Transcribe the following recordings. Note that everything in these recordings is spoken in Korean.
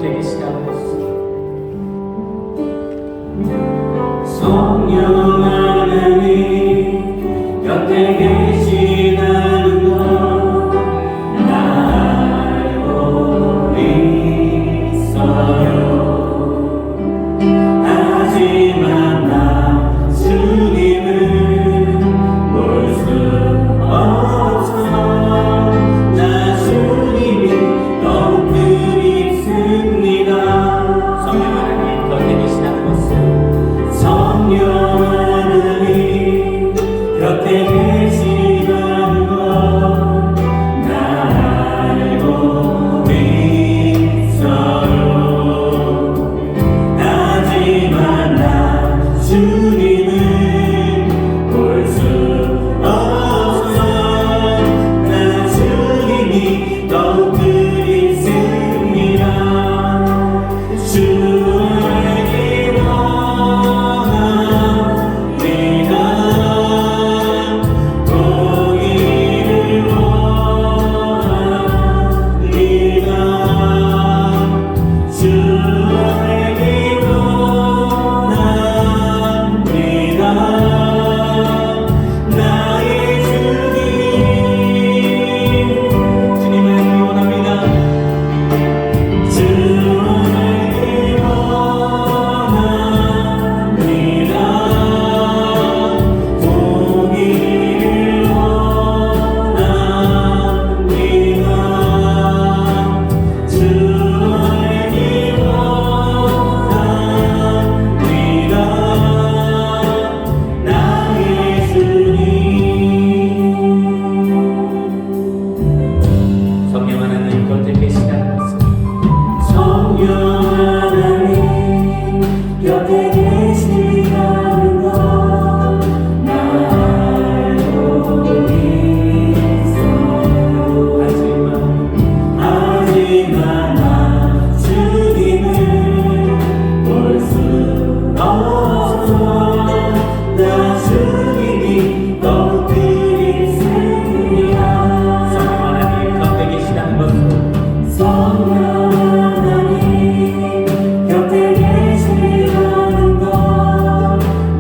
곁에 계시다는 것을. 성령 하나님 곁에 계시다는 것 나 알고 있어요. 하지만 나 주님을 볼 수 없어. 나 주님이 너무 그립습니다. 성령 하나님 곁에 계시다는 것을. 성령 하나님 곁에 계시다는 것 나 알고 있어요. 하지만 나 주님을 볼 수 없어. 나 주님이 너무 그립습니다. 주에게 원합니다. 보기를 원합니다. 주에게 원합니다. 나의 주님, 주님을 원합니다. 주에게 원합니다. 보기를 원합니다. 주에게 원합니다. 나의 주님. 성령 하나님 곁에 계시다는 것을. 성령 하나님 곁에 계시다는 것 나 알고 있어요. 하지만 나 주님을 볼 수 없어. 나 주님이 너무 그립습니다. 성령 하나님 곁에 계시다는 것을. 성령 하나님 곁에 계시다는 것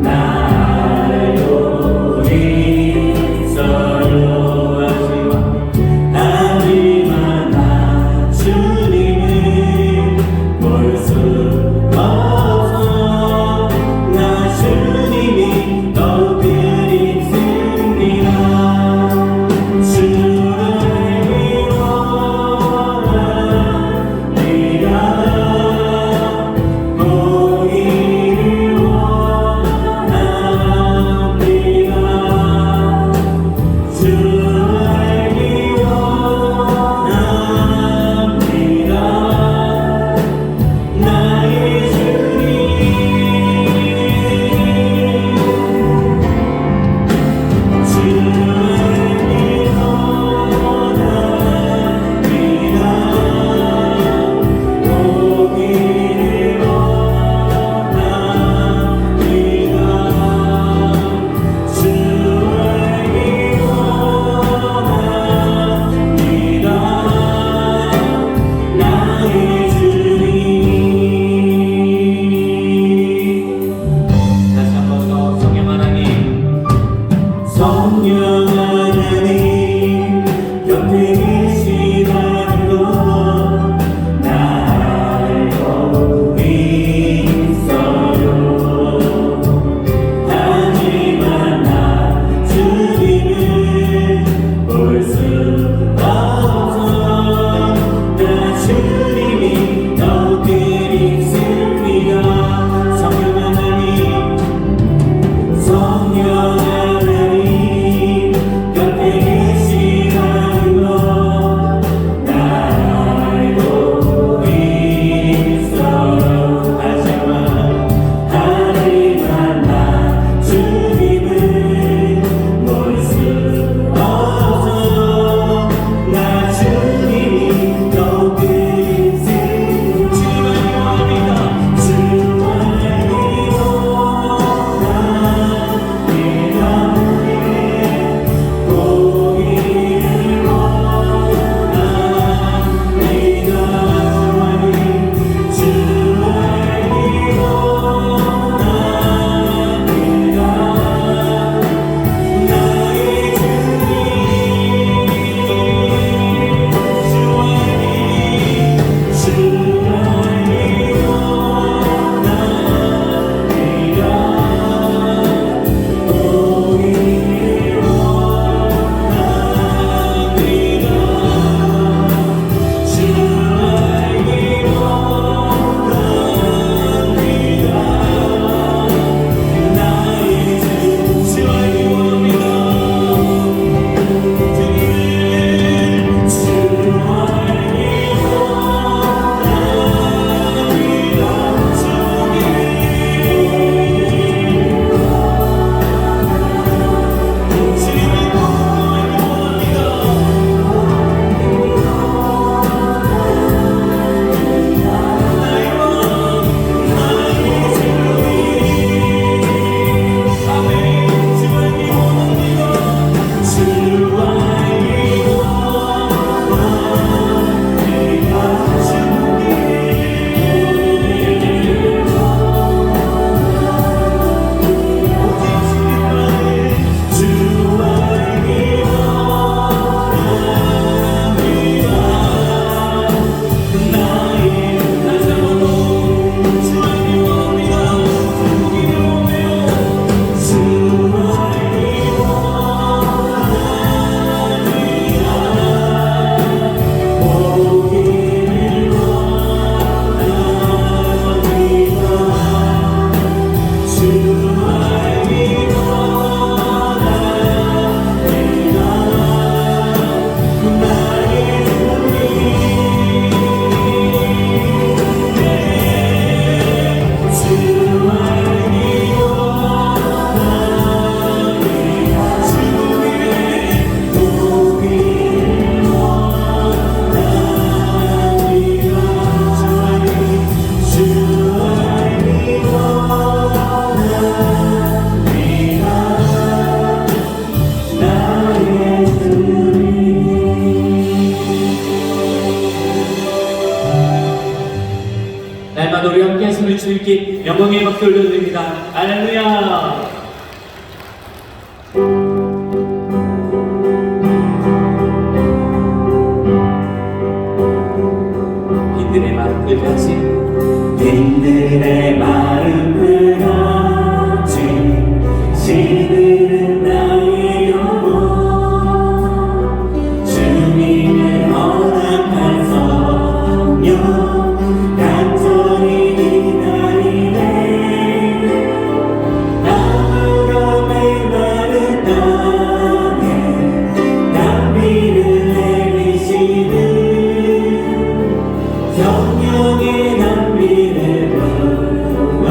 나 알고 있어요. 하지만 나 주님을 볼 수 없어. 나 주님이 너무 그립습니다. 주에게 원합니다. 날마다 우리 함께 하시는 주님께 영광의 박수 올려드립니다. 할렐루야. 빈들의 마음 끌같이 빈들의 마음 끌같이 시드는 나의 영혼 주님의 허락한 성령 간절히 기다리네 아무로 메마른 땅에 담비를 내리시는 성령의 담비를 불러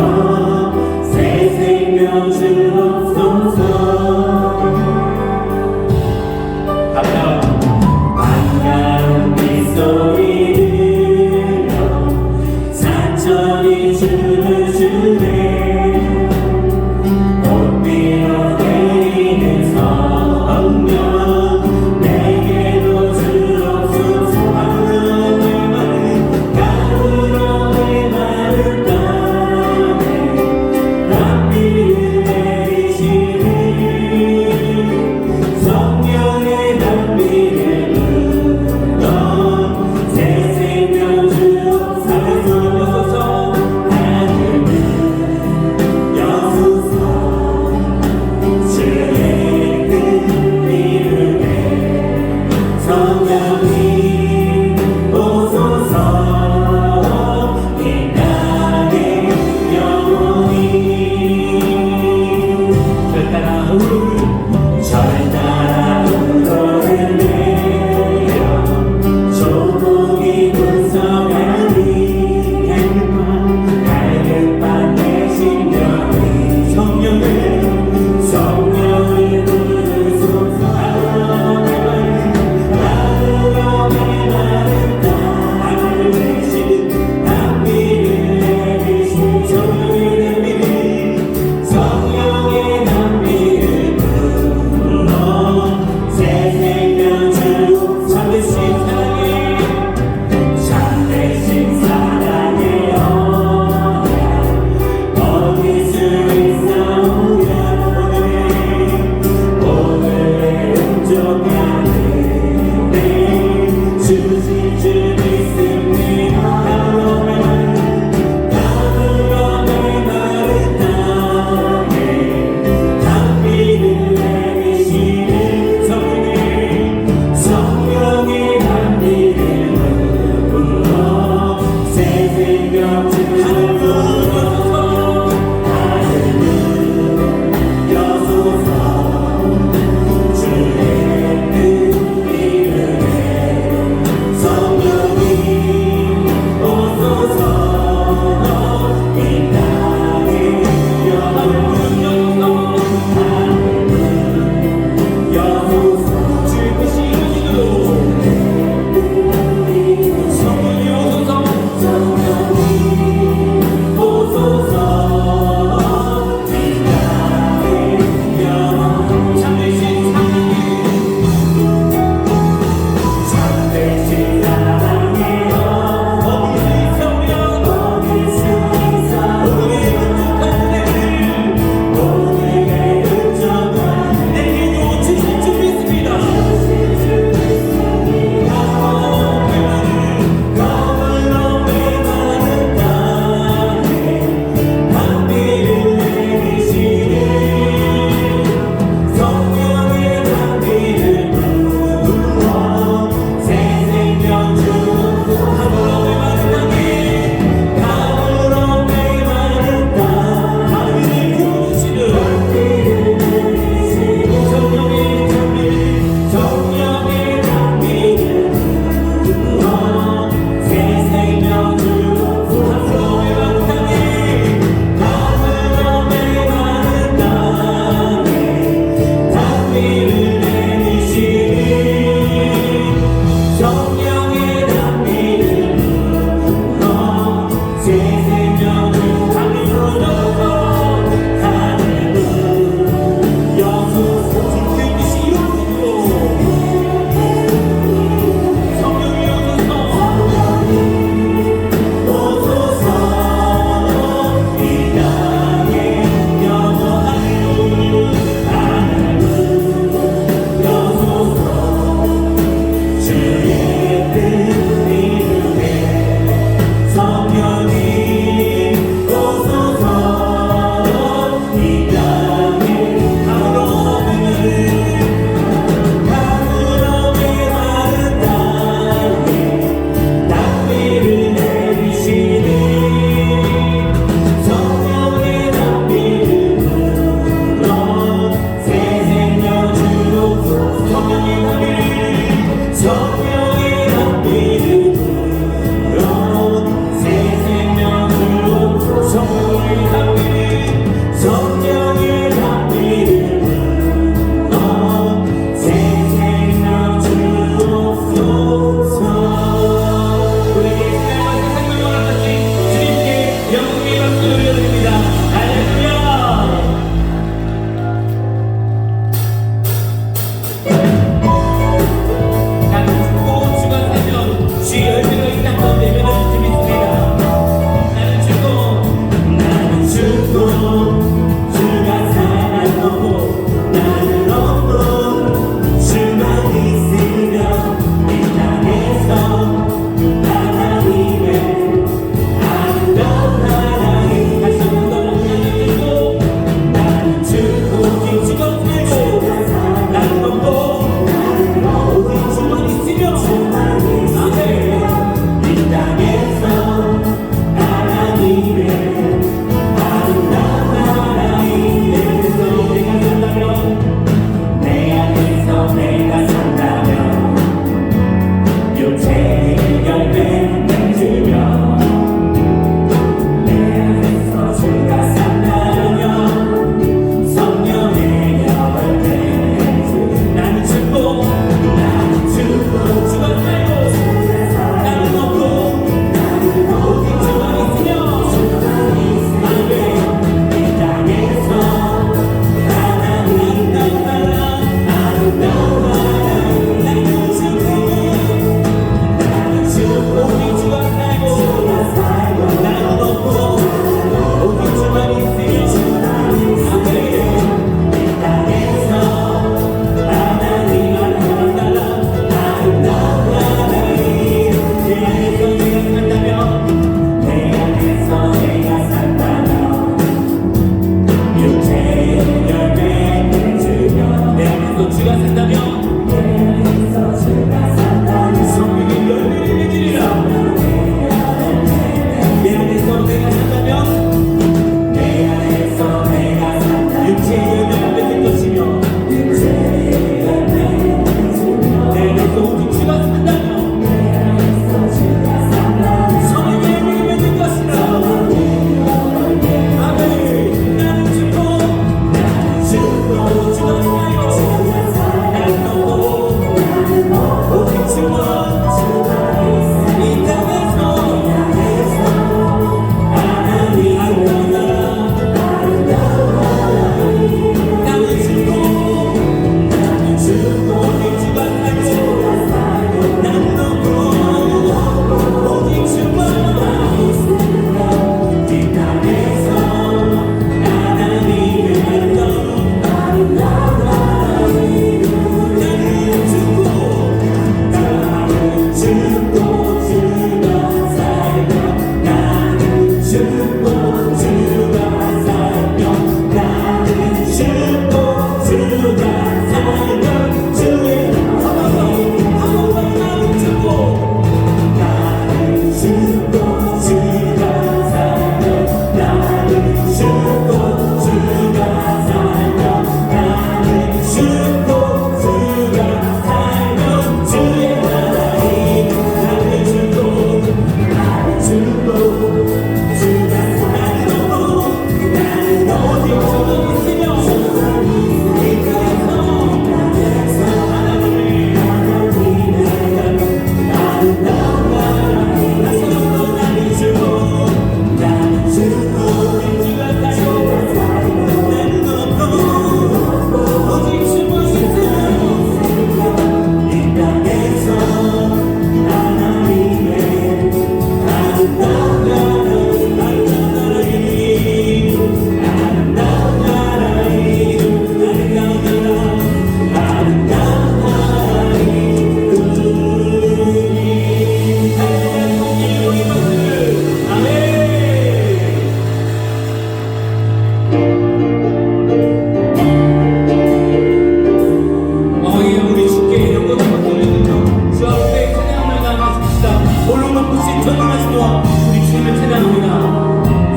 기도와 우리 주님을 찬양합니다.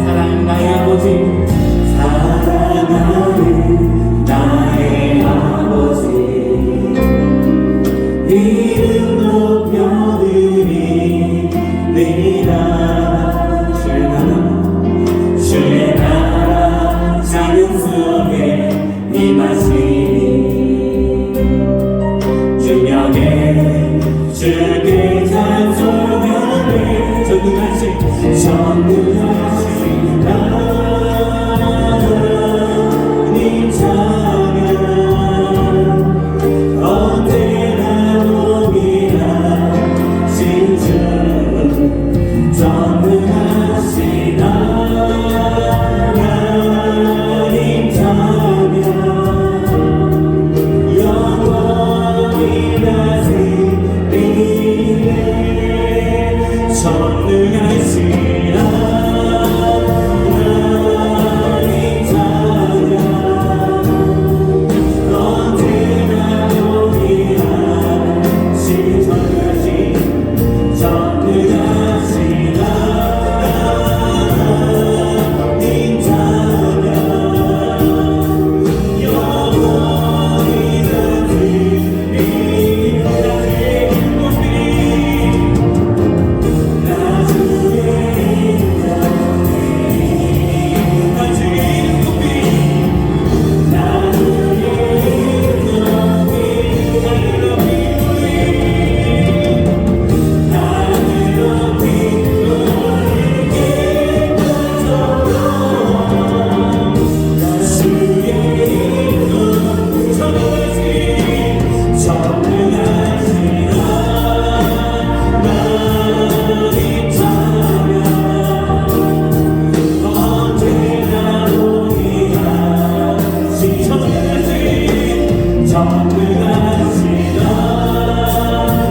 사랑하는 나의 아버지, 사랑하는 나의 아버지, 이름 높여드리리라. 주의 나라 작은 속에 임하시니 주명에 주께 찬송하네. 전능하신 하나님 찬양 언제나 동일하신 주 전능하신 하나님 찬양 영원히 다스리네. 전능하신 하나님 찬양 언제나 동일하신 전능하신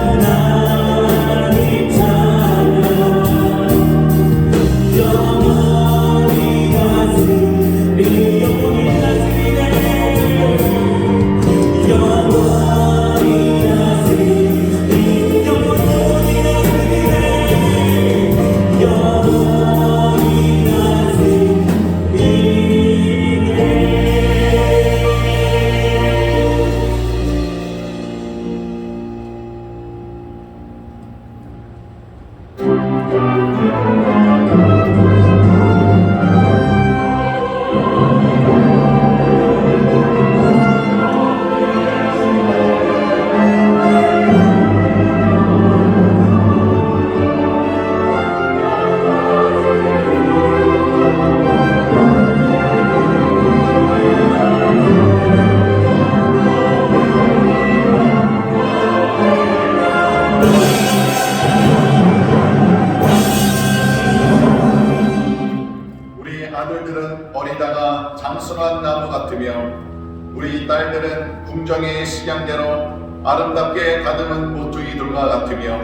하나님 찬양 영원히 다스리네. 아들들은 어리다가 장성한 나무 같으며 우리 딸들은 궁정의 식양대로 아름답게 다듬은 모퉁이들과 같으며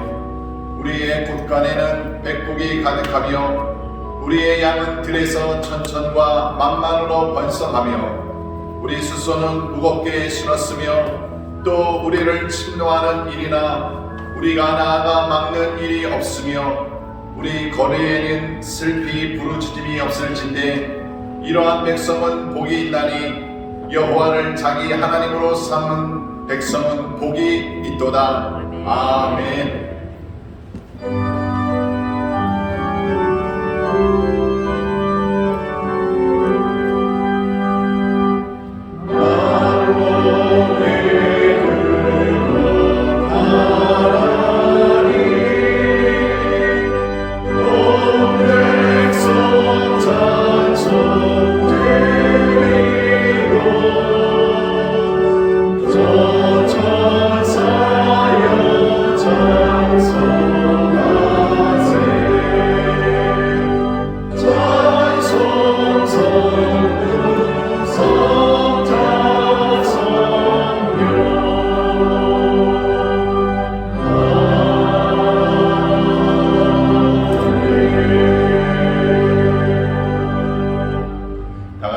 우리의 곳간에는 백국이 가득하며 우리의 양은 들에서 천천과 만만으로 번성하며 우리 수소는 무겁게 실었으며 또 우리를 침노하는 일이나 우리가 나아가 막는 일이 없으며 우리 거리에는 슬피 부르짖음이 없을진데 이러한 백성은 복이 있나니 여호와를 자기 하나님으로 삼은 백성은 복이 있도다. 아멘.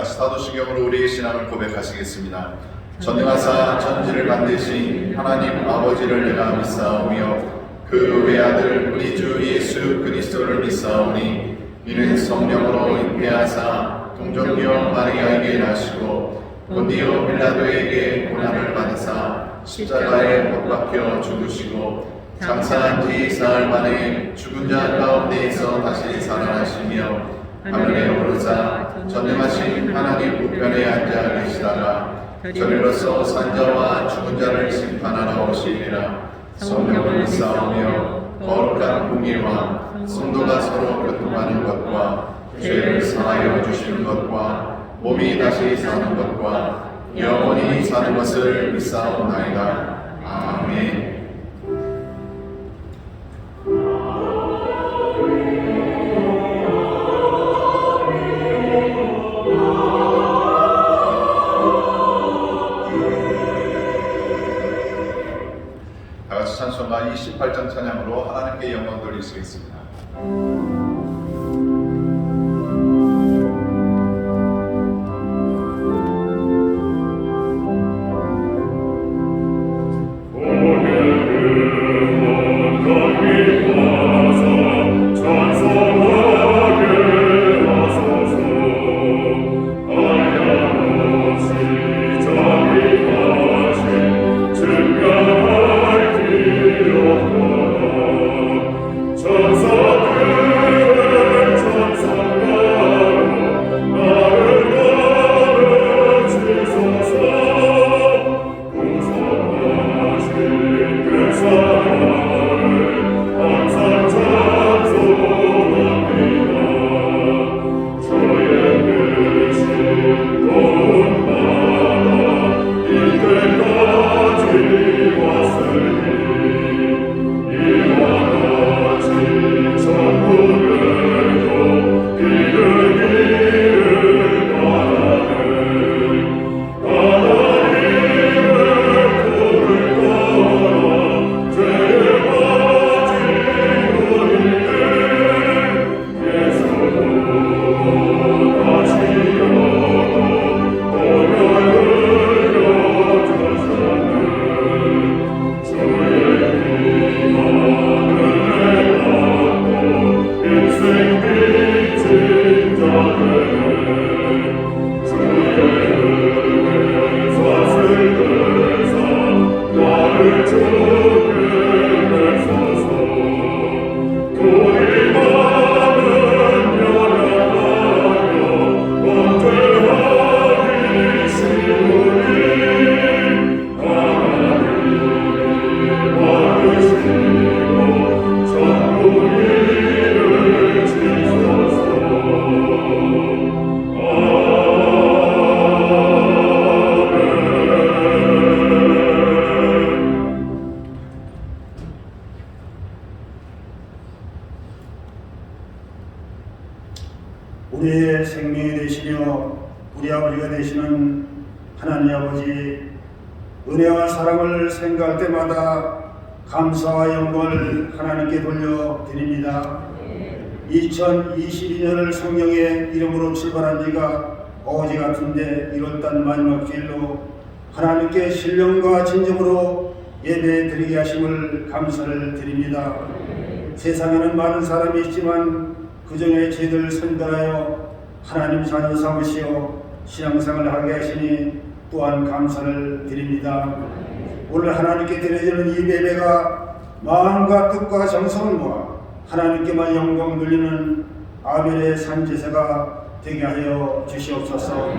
사도신경으로 우리의 신앙을 고백하시겠습니다. 전능하사 천지를 만드신 하나님 아버지를 내가 믿사오며 그 외아들 우리 주 예수 그리스도를 믿사오니 이는 성령으로 잉태하사 동정녀 마리아에게 나시고 본디오 빌라도에게 고난을 받으사 십자가에 못 박혀 죽으시고 장사한 지 사흘 만에 죽은 자 가운데에서 다시 살아나시며 하늘에 오르사 전능하신 하나님 우편에 앉아 계시다가 저리로서 산자와 죽은 자를 심판하러 오시리라. 성령을 믿사오며 거룩한 공의와 성도가 서로 교통하는 것과 죄를 사하여 주시는 것과 몸이 다시 사는 것과 영원히 사는 것을 믿사옵나이다. 아멘. 다같이 찬송가 28장 찬양으로 하나님께 영광 돌리시겠습니다. 우리의 생명이 되시며 우리 아버지가 되시는 하나님 아버지, 은혜와 사랑을 생각할 때마다 감사와 영광을 하나님께 돌려드립니다. 2022년을 성령의 이름으로 출발한 지가 어제 같은데 1월달 마지막 주일로 하나님께 신령과 진정으로 예배 드리게 하심을 감사를 드립니다. 세상에는 많은 사람이 있지만 그 중에 저희들 선별하여 하나님 자녀 삼으시어 신앙생활을 하게 하시니 또한 감사를 드립니다. 오늘 하나님께 드려지는 이 예배가 마음과 뜻과 정성을 모아 하나님께만 영광 돌리는 아벨의 산제사가 되게 하여 주시옵소서.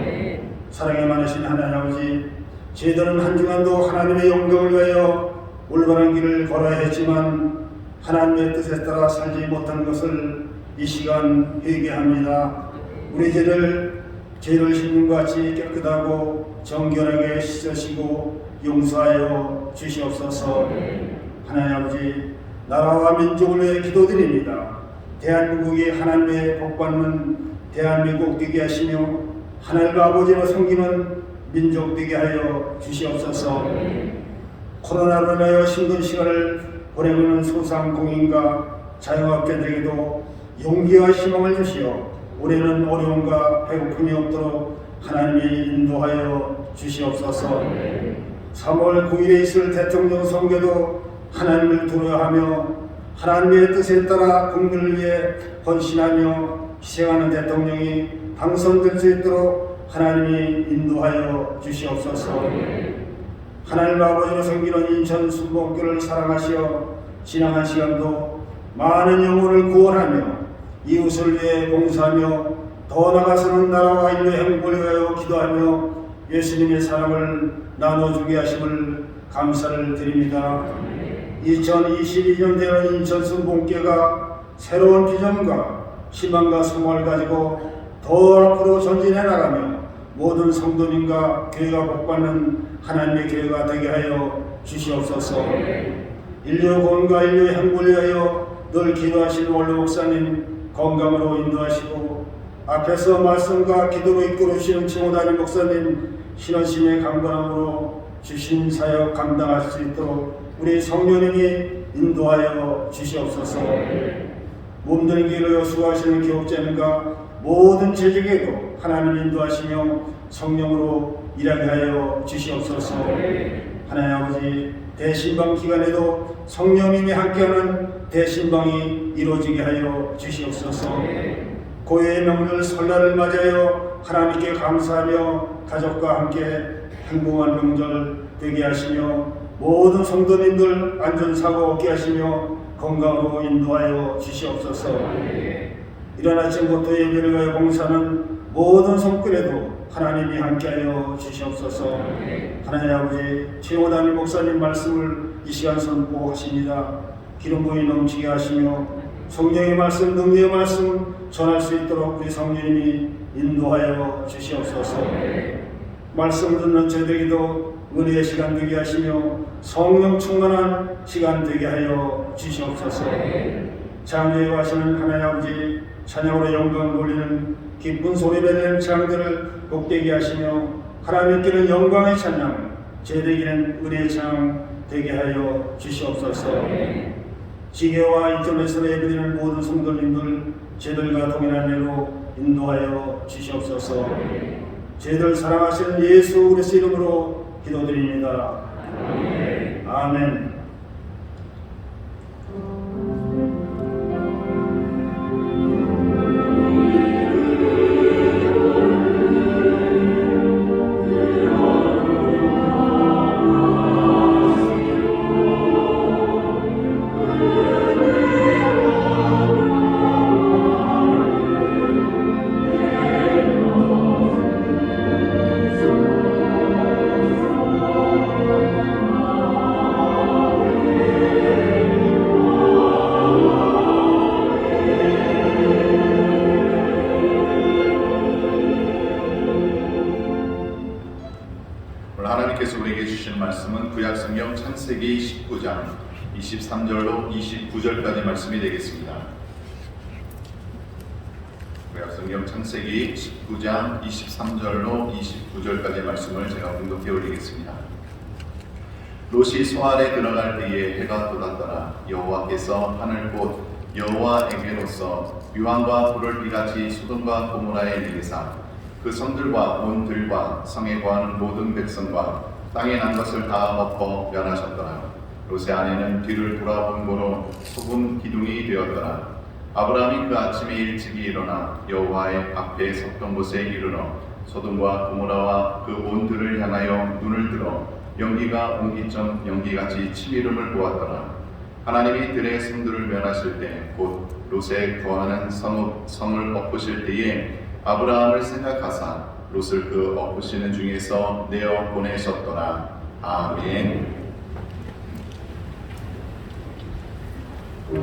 사랑에 많으신 하나님 아버지, 저희들은 한 주간도 하나님의 영광을 위하여 올바른 길을 걸어야 했지만 하나님의 뜻에 따라 살지 못한 것을 이 시간 회개합니다. 우리 죄를 신님과 같이 깨끗하고 정결하게 씻으시고 용서하여 주시옵소서. 하나님 아버지, 나라와 민족을 위해 기도드립니다. 대한민국이 하나님의 복받는 대한민국 되게 하시며 하나님 아버지로 섬기는 민족 되게 하여 주시옵소서. 코로나로 인하여 힘든 시간을 보내고 있는 소상공인과 자영업자들에게도 용기와 희망을 주시어 올해는 어려움과 배고픔이 없도록 하나님이 인도하여 주시옵소서. 3월 9일에 있을 대통령 선거도 하나님을 두려워하며 하나님의 뜻에 따라 국민을 위해 헌신하며 희생하는 대통령이 당선될 수 있도록 하나님이 인도하여 주시옵소서. 하나님 아버지로 섬기는 인천 순복교를 사랑하시어 지나간 시간도 많은 영혼을 구원하며 이웃을 위해 봉사하며 더 나아가서는 나라와 인류의 행복을 위하여 기도하며 예수님의 사랑을 나눠주게 하심을 감사를 드립니다. 2022년 되는 인천 순복교가 새로운 비전과 희망과 소망을 가지고 더 앞으로 전진해 나가며 모든 성도님과 교회가 복받는 하나님의 교회가 되게 하여 주시옵소서. 인류의 구원과 인류의 행복을 위하여 늘 기도하시는 원로 목사님 건강으로 인도하시고 앞에서 말씀과 기도로 이끌어 주시는 최모다니 목사님 신원심의 강건함으로 주신 사역 감당할 수 있도록 우리 성령님이 인도하여 주시옵소서. 몸된 길을 수고하시는 교육자님과 모든 재직에도 하나님 인도하시며 성령으로 일하게 하여 주시옵소서. 하나님 아버지 대신방 기간에도 성령님이 함께하는 대신방이 이루어지게 하여 주시옵소서. 고해의 명절 설날을 맞이하여 하나님께 감사하며 가족과 함께 행복한 명절 되게 하시며 모든 성도님들 안전사고 없게 하시며 건강으로 인도하여 주시옵소서. 이런 아침부터 예배를 위하여 봉사하는 모든 성끌에도 하나님이 함께하여 주시옵소서. 하나님 아버지 최호단위 목사님 말씀을 이 시간 선포하십니다. 기름 부이 넘치게 하시며 성령의 말씀, 능력의 말씀 전할 수 있도록 우리 성령님이 인도하여 주시옵소서. 말씀 듣는 저에게도 은혜의 시간 되게 하시며 성령 충만한 시간 되게 하여 주시옵소서. 장래에 가시는 하나님 아버지 찬양으로 영광 돌리는 기쁜 소리 내는 창들을 복되게 하시며 하나님께는 영광의 찬양, 제대기는 은혜의 찬양 되게 하여 주시옵소서. 지게와 인터넷으로 예배드리는 모든 성도님들 제들과 동일한 예로 인도하여 주시옵소서. 제들 사랑하시는 예수 그리스도 이름으로 기도드립니다. 아멘. 하나님께서 우리에게 주신 말씀은 구약성경 창세기 19장 23절로 29절까지 말씀이 되겠습니다. 구약성경 창세기 19장 23절로 29절까지 말씀을 제가 공독해 올리겠습니다. 롯이 소안에 들어갈 때에 해가 돋았더라. 여호와께서 하늘꽃 여호와에게로서 유황과 불을 비같이 소돔과 고모라에 내리사 그 성들과 온 들과 성에 거하는 모든 백성과 땅에 난 것을 다 엎어 멸하셨더라. 롯의 아내는 뒤를 돌아본 고로 소금 기둥이 되었더라. 아브라함이 그 아침에 일찍이 일어나 여호와의 앞에 섰던 곳에 이르러 소돔과 고모라와 그 온 들을 향하여 눈을 들어 연기가 옹기점 연기같이 치미름을 보았더라. 하나님이 들의 성들을 멸하실 때 곧 롯에 거하는 성을 엎으실 때에 아브라함을 생각하사 롯을 그 엎으시는 중에서 내어 보내셨더라. 아멘. 내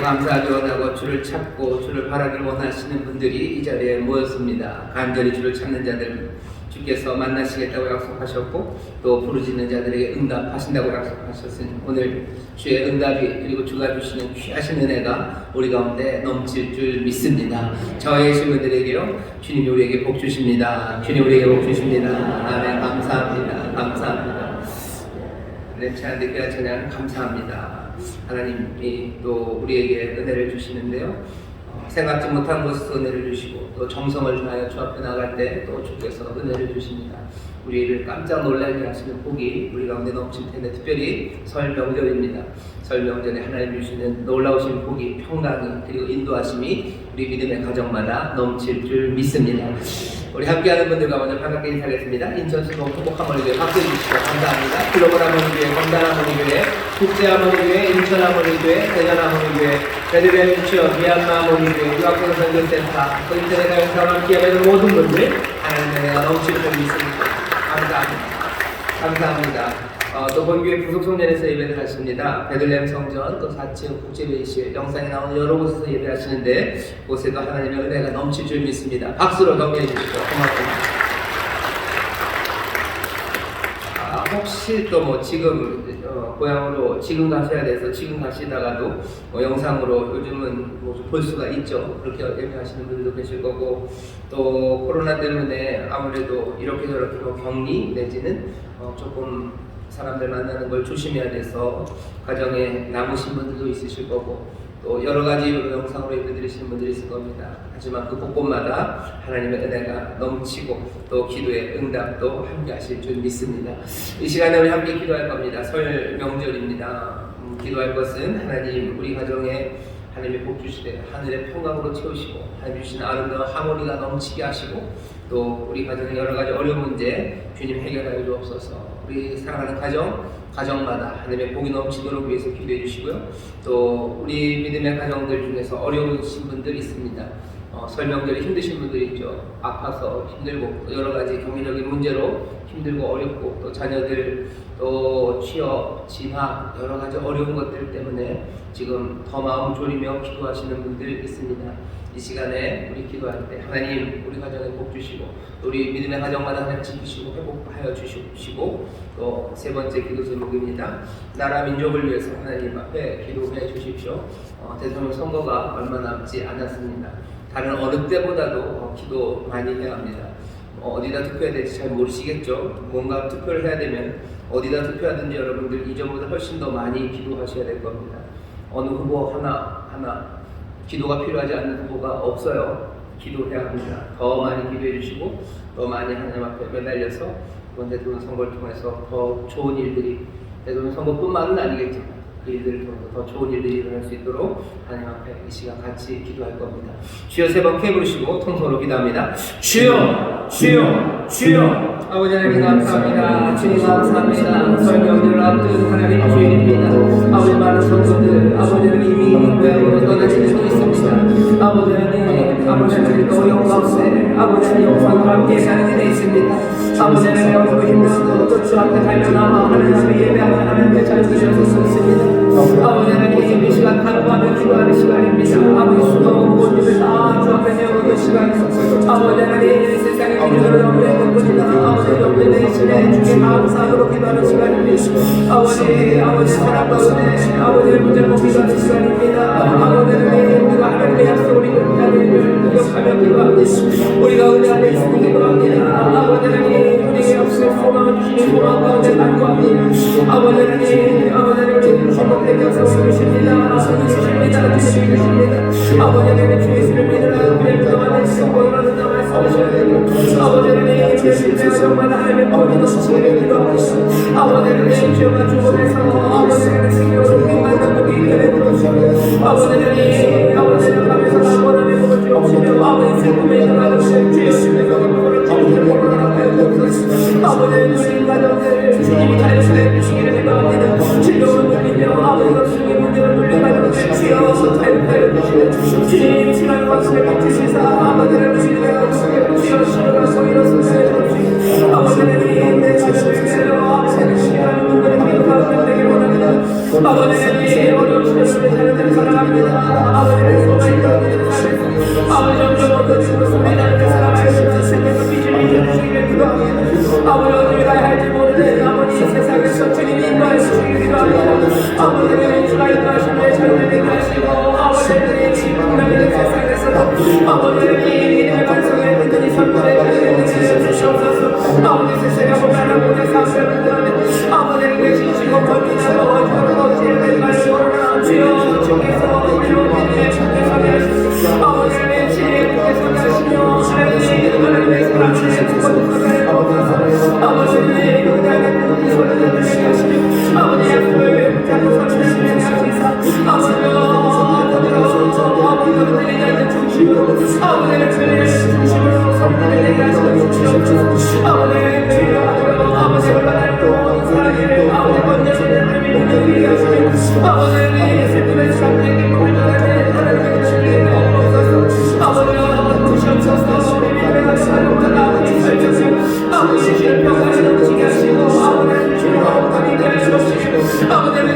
감사하고 주를 찾고 주를 바라기를 원하시는 분들이 이 자리에 모였습니다. 간절히 주를 찾는 자들 주께서 만나시겠다고 약속하셨고 또 부르짖는 자들에게 응답하신다고 약속하셨으니 오늘 주의 응답이 그리고 주가 주시는 귀하신 은혜가 우리 가운데 넘칠 줄 믿습니다. 저에 계신 분들에게요 주님이 우리에게 복 주십니다. 주님 우리에게 복 주십니다. 아멘. 감사합니다. 감사합니다. 네, 찬양 듣기와 찬양 감사합니다. 하나님이 또 우리에게 은혜를 주시는데요. 생각지 못한 곳에서 은혜를 주시고 또 정성을 다하여 주 앞에 나갈 때 또 주께서 은혜를 주십니다. 우리를 깜짝 놀라게 하시는 복이 우리 가운데 넘칠 텐데 특별히 설 명절입니다. 설 명절에 하나님 주시는 놀라우신 복이 평강이 그리고 인도하심이 우리 믿음의 가정마다 넘칠 줄 믿습니다. 우리 함께하는 분들과 먼저 반갑게 인사하겠습니다. 인천시동 토복하모니교회 박수해 주시고 감사합니다. 글로벌 하모니교회, 건단 하모니교회, 국제 하모니교회, 인천 하모니교회, 대전 하모니교회, 베들레헴 유치원, 미얀마 하모니교회, 유학생 선교센터, 또 인터넷 가용사와 함께하는 모든 분들 하나님의 은혜가 넘칠 줄 믿습니다. 감사합니다. 감사합니다. 또 본교회 부속성전에서 예배를 하십니다. 베들레헴 성전, 또 4층 국제회의실, 영상에 나오는 여러 곳에서 예배하시는데 그곳에도 하나님의 은혜가 넘칠 줄 믿습니다. 박수로 격려해 주시고 고맙습니다. 혹시 또 뭐 지금 고향으로 지금 가셔야 돼서 지금 가시다가도 영상으로 요즘은 뭐 볼 수가 있죠. 그렇게 예배하시는 분들도 계실 거고 또 코로나 때문에 아무래도 이렇게 저렇게 격리 내지는 조금 사람들 만나는 걸 조심해야 돼서 가정에 남으신 분들도 있으실 거고 또 여러 가지 영상으로 예배드리시는 분들이 있을 겁니다. 하지만 그 곳곳마다 하나님의 은혜가 넘치고 또 기도의 응답도 함께 하실 줄 믿습니다. 이 시간에 우리 함께 기도할 겁니다. 설 명절입니다. 기도할 것은 하나님 우리 가정에 하나님의 복 주시되 하늘의 평강으로 채우시고 하나님 주시는 아름다운 하모니가 넘치게 하시고 또 우리 가정의 여러 가지 어려운 문제 주님 해결하여 주옵소서. 우리 사랑하는 가정마다 하나님의 복이 넘치도록 위해서 기도해 주시고요. 또 우리 믿음의 가정들 중에서 어려우신 분들이 있습니다. 설명절에 힘드신 분들이 있죠. 아파서 힘들고 여러 가지 경제적인 문제로 힘들고 어렵고 또 자녀들 또 취업, 진학 여러 가지 어려운 것들 때문에 지금 더 마음 졸이며 기도하시는 분들이 있습니다. 이 시간에 우리 기도할 때 하나님 우리 가정에 복 주시고 우리 믿음의 가정마다 하나님 지키시고 회복하여 주시고 또 세 번째 기도 제목입니다. 나라 민족을 위해서 하나님 앞에 기도해 주십시오. 대통령 선거가 얼마 남지 않았습니다. 다른 어느 때보다도 기도 많이 해야 합니다. 어디다 투표해야 될지 잘 모르시겠죠. 뭔가 투표를 해야 되면 어디다 투표하든지 여러분들 이전보다 훨씬 더 많이 기도하셔야 될 겁니다. 어느 후보 하나 기도가 필요하지 않는 후보가 없어요. 기도해야 합니다. 더 많이 기도해 주시고 더 많이 하나님 앞에 매달려서 이번 대통령 선거를 통해서 더 좋은 일들이 대통령 선거뿐만은 아니겠지만 그 일들을 통해서 더 좋은 일들이 일어날 수 있도록 하나님 앞에 이 시간 같이 기도할 겁니다. 주여 세 번 크게 부르시고 통성으로 기도합니다. 주여 주여 주여. 아버지 하나님 감사합니다. 주님 감사합니다. 설명들을 앞둔 하나님 주인입니다. 아버지 많은 성도들 아버지는 이미 고향으로 떠나신 수도 있습니다. 아버지 하나님 어려운 가운데 아버지 하나님 영상과 함께 사는 데 있습니다. 아버지 하나님 어렵고 힘들어도 또 주 앞에 달려나와 하나님 앞에 예배하며 하나님께 잘 드실 수 있습니다. 아버지 하나님 이 시간 간구하며 기도하는 시간입니다. 아버지 수고하고 모든 일을 다 주 앞에 내어놓는 시간입니다. 아버지 하나님 세상의 기준으로 영원히 뿐이다. 아버지 영원히 대신에 주께 감사하도록 기도하는 시간입니다. 아버지 사랑과 은혜 아버지의 문제를 기도하는 시간입니다. 아버지 하나님 우리가 하나님의 약속을 믿는 자들을 기억하며 기도합니다. 우리가 은혜 안에 있으니 기도합니다. 소망 가운데 간구합니다. 아버지 하나님, 아버지 하나님, 주목된 역사를 주십니다. 주십니다. 주십니다. 아버지 하나님, 주의 수를 믿으라. 그의 무덤한 신고를 나 말씀하셔야 되고, 아버지 하나님, 주의 정말 하나님의 법이 넘치게 기도합니다. 아버지 하나님, 주여가 주목해서 아버지 하나님 생명을 믿만 남기 기회를 주시고, 아버지 하나님, 아버지 하나님 가면서 나보라는 몸을 주옵시며 아버지 슬픔에 들어가는 주여 주님의 몸을 주옵시며 아버지 주님 가정들 주님이 자유롭게 주시기를 기도합니다. 진로를 누리며 아버지가 주님의 문제를 누린 가정들 주여 자유롭게 주시며 주님 시간을 확실히 멈추시사 아버지를 주님의 주여 주여 성의로 승리해 아버지 하나님 내 자신을 위하여 아버지 시간을 문제를 기도하는 되길 원합니다. 아버지 하나님 어려운 시간을 자녀들을 사랑합니다. 아버지를 소망이 되는 삶에서 아버지 점점 얻어지고 소리나는 사랑하여 주시는 빛을 비춰주시기를 기도합니다. 아버지 어디를 가야 할지 모르는 아버지 세상에서 주님이 인도하여 주시기를 기도합니다. 아버지 하나님 주가 인도하시며 자유를 인도하시고 아버지 하나님 지금이라는 세상에서도 아버지 하나님 이름의 반성에 든든히 선물에 가지는 주시옵소서. 아버지 세상에 보면 모든 사람을 인도하며 아버지 하나님 진실로 범인하고 어지럽고 어지럽는 말을 모르나 주여 주께서 우리로 믿음의 주께 서리하시고 아버지 하나님 진리의 주께 서리하시며 하나님의 사랑을 주권을 거두어서 아버지 하나님 그날의 그분이 소리를 들리게 하시며 아버지 약속을 붙잡고 서리를 들리게 하시사 아버지가 들리게 하는 중심으로 아버지를 들리게 중심으로 소리를 들리게 하시는 주시옵소서. 아버지를 바라고 사랑을 아버지 번영을 하나님이 능력이 하시며 아버지의 슬픔의 사람들에게 몸을 전하는 하나님의 주님의 없어서 아버지가 주시옵소서. 우리 믿음의 하나님 아버지 살펴주시고 아버지 주의 평강을 넘치게 하시고 아버지를 주시고 아버지께 하시옵시고 아버지는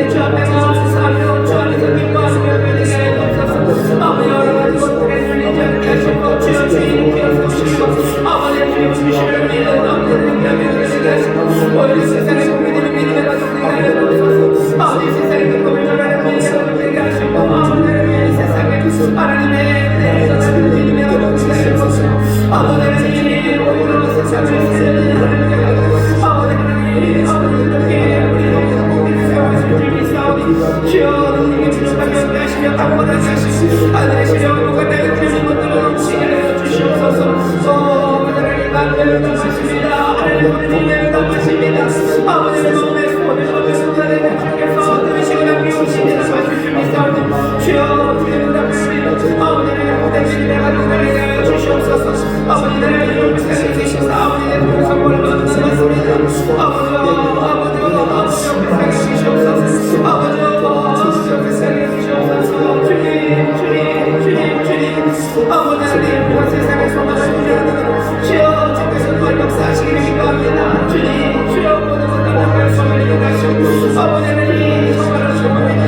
주 앞에 감사하며 주 안에서 기뻐하시며 되게 하옵소서. 아버지 여러 가지 것들에 눌리지 않게 하시고 주여 주인께 하옵시고 아버지의 주님 주시를 믿는 아버지를 믿게 하시고 오늘 세상의 국민들을 믿음의 가족들에게 하옵소서. 아버지 세상의 기쁨을 전하는 믿음의 가족들에게 하시고 아버지를 세상에 하나님의 은혜를 전하는 믿음의 가족들에게 하옵소서. 아버지 하나님 오히려 세상을 살리는 하나님의 가족 아버지 하나님 아버지께 우리의 복을 세워주실 줄 믿사오니 주여 너님이 주님과 함께하시며 강건하게 하시고 하늘의 시력과 땅의 주신 것들을 넘치게 주시옵소서. 하나님 감사를 담으십니다. 하나님 은혜를 담으십니다. 아버지의 마음에 소원을 담으신 자들에게 주께서 들으시고 남기우시는 말씀 줄 믿사오니 주여 주의 담으시며 아버지의 복되신 내 가족들에게 주시옵소서. 아버지 나라의 이름을 살리시사 아버지의 동성을 만나봤습니다. 아버지와 살게 주시옵소서. 아버지와 살게 주시옵소서. 주님 아버지 하나님 우리가 세상의 소망을 주시옵소서. 주여 주께서 늘 역사하시기를 기도합니다. 주님 주여 모든 것들 나를 소망을 하시옵소서. 아버지 하나님 정말로 주옵니다.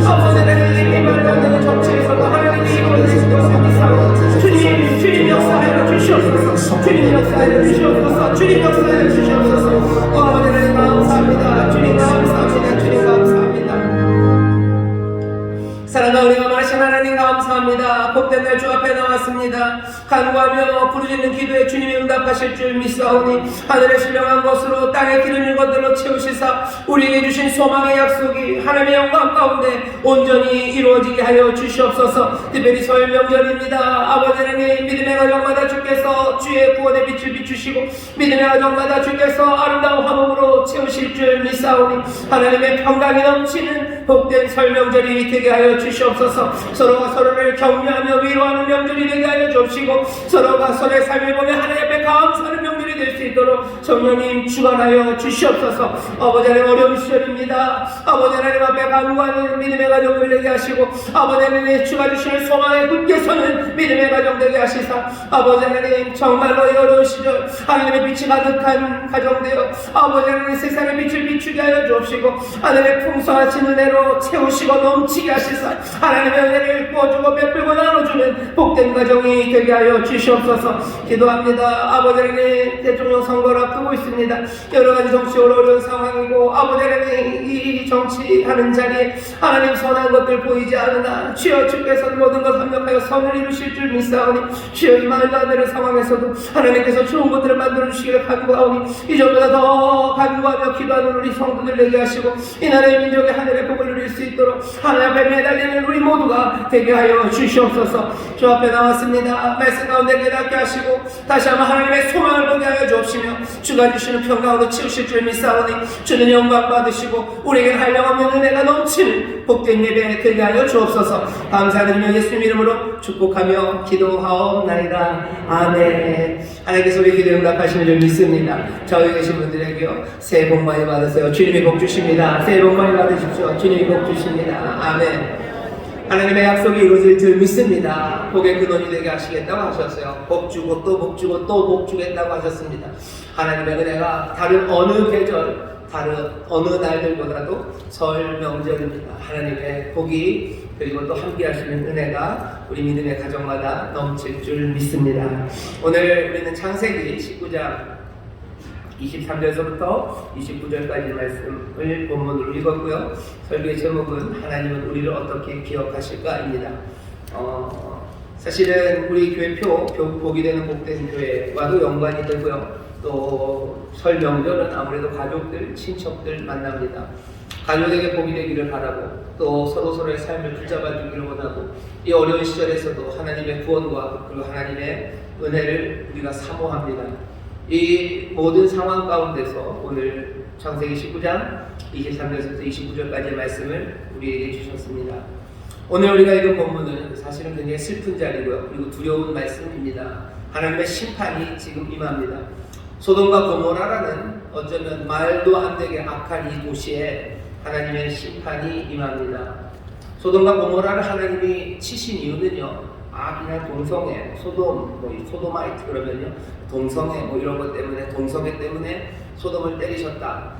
아버지 하나님 이 말도 안 되는 정치에서도 하나님이 이루어지신 것을 믿사오니 주님 역사하여 주시옵소서. 주님 역사하여 주시옵소서. 주님 역사하여 주시옵소서. 아버지 하나님 감사합니다. 주님 감사합니다. 주님 감사합니다. 사랑과 우리가 마신 하나님 감사합니다. 복된 날 주 앞에 나왔습니다. 간구하며 부르짖는 기도에 주님이 응답하실 줄 믿사오니 하늘에 신령한 것으로 땅에 기름진 것들로 채우시사 우리에게 주신 소망의 약속이 하나님의 영광 가운데 온전히 이루어지게 하여 주시옵소서. 특별히 설 명절입니다. 아버지 하나님 믿음의 가정마다 주께서 주의 구원의 빛을 비추시고 믿음의 가정마다 주께서 아름다운 화목으로 채우실 줄 믿사오니 하나님의 평강이 넘치는 복된 설 명절이 되게 하여 주시옵소서. 서로가 서로를 격려하며 위로하는 명절이 되게 하여 주옵시고 서로가 서로의 삶을 보며 하나님 앞에 감사하는 명절이 될 수 있도록 성령님 주관하여 주시옵소서. 아버지 하나님 어려운 시절입니다. 아버지 하나님 앞에 간구하는 믿음의 가정을 되게 하시고 아버지 하나님 주가 주시는 소망에 굳게 서는 믿음의 가정 되게 하시사 아버지 하나님 정말로 이 어려운 시절 하나님의 빛이 가득한 가정 되어 아버지 하나님 세상의 빛을 비추게 하여 주옵시고 하나님의 풍성하신 은혜로 채우시고 넘치게 하시사 하나님의 은혜를 부어주고 베풀고 나눠주는 복된 가정이 되게 하여 주시옵소서. 기도합니다. 아버지 하나님 대통령 선거를 앞두고 있습니다. 여러 가지 정치적으로 어려운 상황이고 아버지 하나님 이 정치하는 자리에 하나님 선한 것들 보이지 않으나 주여 주께서는 모든 것 합력하여 선을 이루실 줄 믿사오니 주여 이 말도 안 되는 상황에서도 하나님께서 좋은 것들을 만들어 주시기를 간구하오니 이전보다 더 간구하며 기도하는 우리 성도들 되게 하시고 이 나라의 민족의 하늘의 복을 누릴 수 있도록 하나님 앞에 매달리는 우리 모두가 되게 하여 주시옵소서. 주 앞에 나왔습니다. 말씀 가운데 깨닫게 하시고 다시 한번 하나님의 소망을 보게 하여 주옵시며 주가 주시는 평강으로 치우실 줄 믿사오니 주는 영광 받으시고 우리에게 한량없는 은혜가 넘치는 복된 예배 되게 하여 주옵소서. 감사드리며 예수님 이름으로 축복하며 기도하옵나이다. 아멘. 하나님께서 우리 기도 응답하시는 줄 믿습니다. 저기 계신 분들에게요 새해 복 많이 받으세요. 주님이 복 주십니다. 새해 복 많이 받으십시오. 주님이 복 주십니다. 아멘. 하나님의 약속이 이루어질 줄 믿습니다. 복의 근원이 되게 하시겠다고 하셨어요. 복 주고 또 복 주고 또 복 주겠다고 하셨습니다. 하나님의 은혜가 다른 어느 계절, 다른 어느 날들보다도 설 명절입니다. 하나님의 복이 그리고 또 함께 하시는 은혜가 우리 믿음의 가정마다 넘칠 줄 믿습니다. 오늘 우리는 창세기 19장 23절에서부터 29절까지 말씀을 본문으로 읽었고요. 설교의 제목은 하나님은 우리를 어떻게 기억하실까입니다. 사실은 우리 교회표 복이 되는 복된 교회와도 연관이 되고요. 또 설 명절은 아무래도 가족들, 친척들 만납니다. 가족에게 복이 되기를 바라고 또 서로서로의 삶을 붙잡아 주기를 원하고 이 어려운 시절에서도 하나님의 구원과 그리고 하나님의 은혜를 우리가 사모합니다. 이 모든 상황 가운데서 오늘 창세기 19장 23절에서 29절까지의 말씀을 우리에게 주셨습니다. 오늘 우리가 읽은 본문은 사실은 굉장히 슬픈 자리고요. 그리고 두려운 말씀입니다. 하나님의 심판이 지금 임합니다. 소돔과 고모라라는 어쩌면 말도 안 되게 악한 이 도시에 하나님의 심판이 임합니다. 소돔과 고모라를 하나님이 치신 이유는요. 그냥 동성애, 소돔, 소도마이트 그러면요. 동성애 이런 것 때문에 동성애 때문에 소돔을 때리셨다.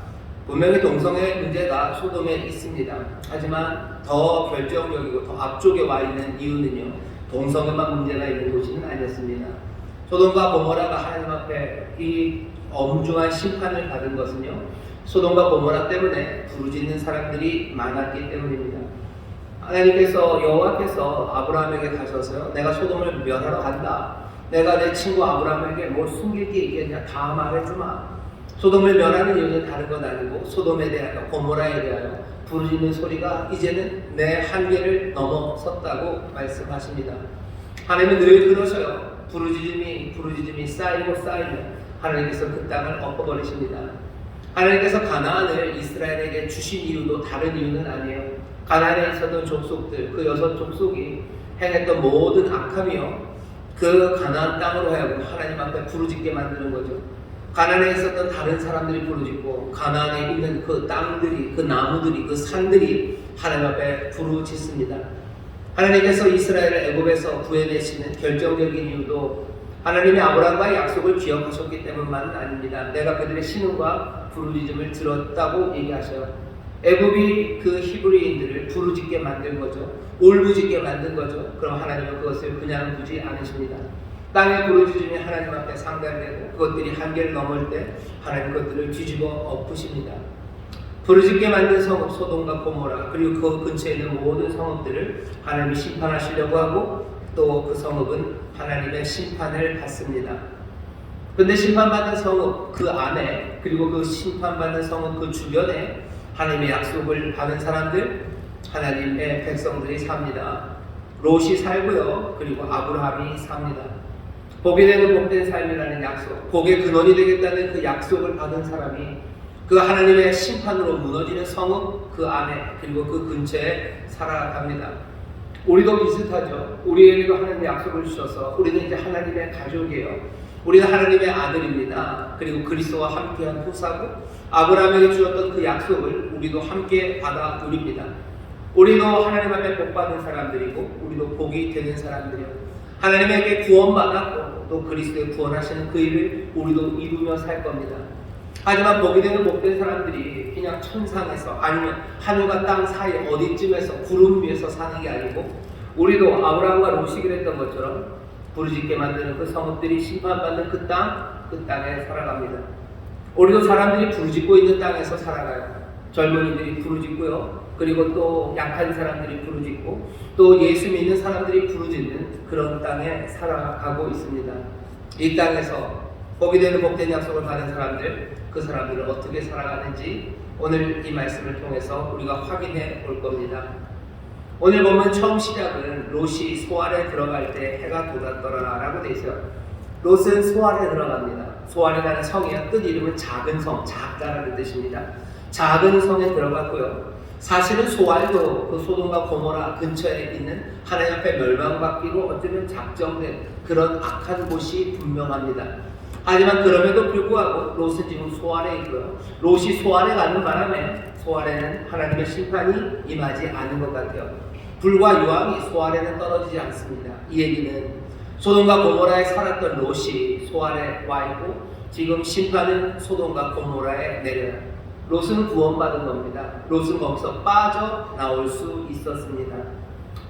분명히 동성애 문제가 소돔에 있습니다. 하지만 더 결정적이고 더 앞쪽에 와 있는 이유는요. 동성애만 문제가 있는 도시는 아니었습니다. 소돔과 고모라가 하나님 앞에 이 엄중한 심판을 받은 것은요. 소돔과 고모라 때문에 부르짖는 사람들이 많았기 때문입니다. 하나님께서 여호와께서 아브라함에게 가셔서요. 내가 소돔을 멸하러 간다. 내가 내 친구 아브라함에게 뭘 숨길 게 있겠냐. 다 말해주마. 소돔을 멸하는 이유는 다른 건 아니고 소돔에 대하여 고모라에 대하여 부르짖는 소리가 이제는 내 한계를 넘어섰다고 말씀하십니다. 하나님은 늘 그러셔요. 부르짖음이 쌓이고 쌓이면 하나님께서 그 땅을 엎어버리십니다. 하나님께서 가나안을 이스라엘에게 주신 이유도 다른 이유는 아니에요. 가나안에 있었던 족속들, 그 6 족속이 행했던 모든 악함이요. 그 가나안 땅으로 하여금 하나님 앞에 부르짖게 만드는 거죠. 가나안에 있었던 다른 사람들이 부르짖고 가나안에 있는 그 땅들이, 그 나무들이, 그 산들이 하나님 앞에 부르짖습니다. 하나님께서 이스라엘을 애굽에서 구해내시는 결정적인 이유도 하나님의 아브라함과의 약속을 기억하셨기 때문만은 아닙니다. 내가 그들의 신음과 부르짖음을 들었다고 얘기하셔요. 애굽이 그 히브리인들을 부르짖게 만든 거죠. 울부짖게 만든 거죠. 그럼 하나님은 그것을 그냥 두지 않으십니다. 땅의 부르짖음이 하나님 앞에 상달되고 그것들이 한계를 넘을 때 하나님 그것들을 뒤집어 엎으십니다. 부르짖게 만든 성읍 소돔과 고모라 그리고 그 근처에 있는 모든 성읍들을 하나님이 심판하시려고 하고 또 그 성읍은 하나님의 심판을 받습니다. 그런데 심판받은 성읍 그 안에 그리고 그 심판받는 성읍 그 주변에 하나님의 약속을 받은 사람들 하나님의 백성들이 삽니다. 롯이 살고요. 그리고 아브라함이 삽니다. 복이 되는 복된 삶이라는 약속, 복의 근원이 되겠다는 그 약속을 받은 사람이 그 하나님의 심판으로 무너지는 성읍 그 안에 그리고 그 근처에 살아갑니다. 우리도 비슷하죠. 우리에게도 하나님의 약속을 주셔서 우리는 이제 하나님의 가족이에요. 우리는 하나님의 아들입니다. 그리고 그리스도와 함께한 후사고 아브라함에게 주었던 그 약속을 우리도 함께 받아 누립니다. 우리도 하나님 앞에 복받은 사람들이고 우리도 복이 되는 사람들이요. 하나님에게 구원받았고 또 그리스도의 구원하시는 그 일을 우리도 이루며 살 겁니다. 하지만 복이 되는 복된 사람들이 그냥 천상에서 아니면 하늘과 땅 사이 어디쯤에서 구름 위에서 사는 게 아니고 우리도 아브라함과 롯이 그랬던 것처럼 부르짖게 만드는 그 성읍들이 심판받는 그 땅에 살아갑니다. 우리도 사람들이 부르짖고 있는 땅에서 살아가요. 젊은이들이 부르짖고요. 그리고 또 약한 사람들이 부르짖고 또 예수 믿는 사람들이 부르짖는 그런 땅에 살아가고 있습니다. 이 땅에서 복이 되는 복된 약속을 받은 사람들, 그 사람들은 어떻게 살아가는지 오늘 이 말씀을 통해서 우리가 확인해 볼 겁니다. 오늘 보면 처음 시작은 롯이 소알에 들어갈 때 해가 돋았더라 라고 되어 있어요. 롯은 소알에 들어갑니다. 소알이라는 성이요, 뜻 이름은 작은 성, 작다라는 뜻입니다. 작은 성에 들어갔고요. 사실은 소알도 그 소돔과 고모라 근처에 있는 하나님 앞에 멸망받기로 어쩌면 작정된 그런 악한 곳이 분명합니다. 하지만 그럼에도 불구하고 롯은 지금 소알에 있고요. 롯이 소알에 가는 바람에 소알에는 하나님의 심판이 임하지 않은 것 같아요. 불과 유황이 소알에는 떨어지지 않습니다. 이 얘기는 소돔과 고모라에 살았던 롯이 소알에 와 있고 지금 심판은 소돔과 고모라에 내려요. 롯은 구원받은 겁니다. 롯은 거기서 빠져나올 수 있었습니다.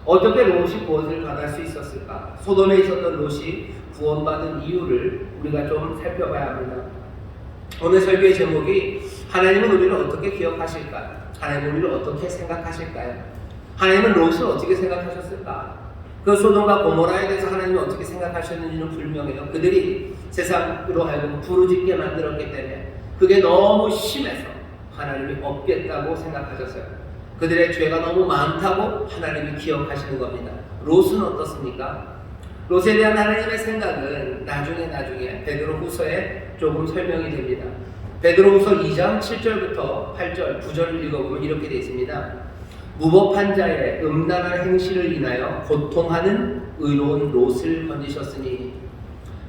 어떻게 롯이 구원을 받을 수 있었을까? 소돔에 있었던 롯이 구원받은 이유를 우리가 좀 살펴봐야 합니다. 오늘 설교의 제목이 하나님은 우리를 어떻게 기억하실까? 하나님은 우리를 어떻게 생각하실까요? 하나님은 롯을 어떻게 생각하셨을까? 그 소돔과 고모라에 대해서 하나님이 어떻게 생각하셨는지는 불명해요. 그들이 세상으로 하여금 부르짖게 만들었기 때문에 그게 너무 심해서 하나님이 없겠다고 생각하셨어요. 그들의 죄가 너무 많다고 하나님이 기억하시는 겁니다. 롯은 어떻습니까? 롯에 대한 하나님의 생각은 나중에 베드로후서에 조금 설명이 됩니다. 베드로후서 2장 7절부터 8절, 9절을 읽어보면 이렇게 되어 있습니다. 무법한 자의 음란한 행실을 인하여 고통하는 의로운 롯을 건지셨으니,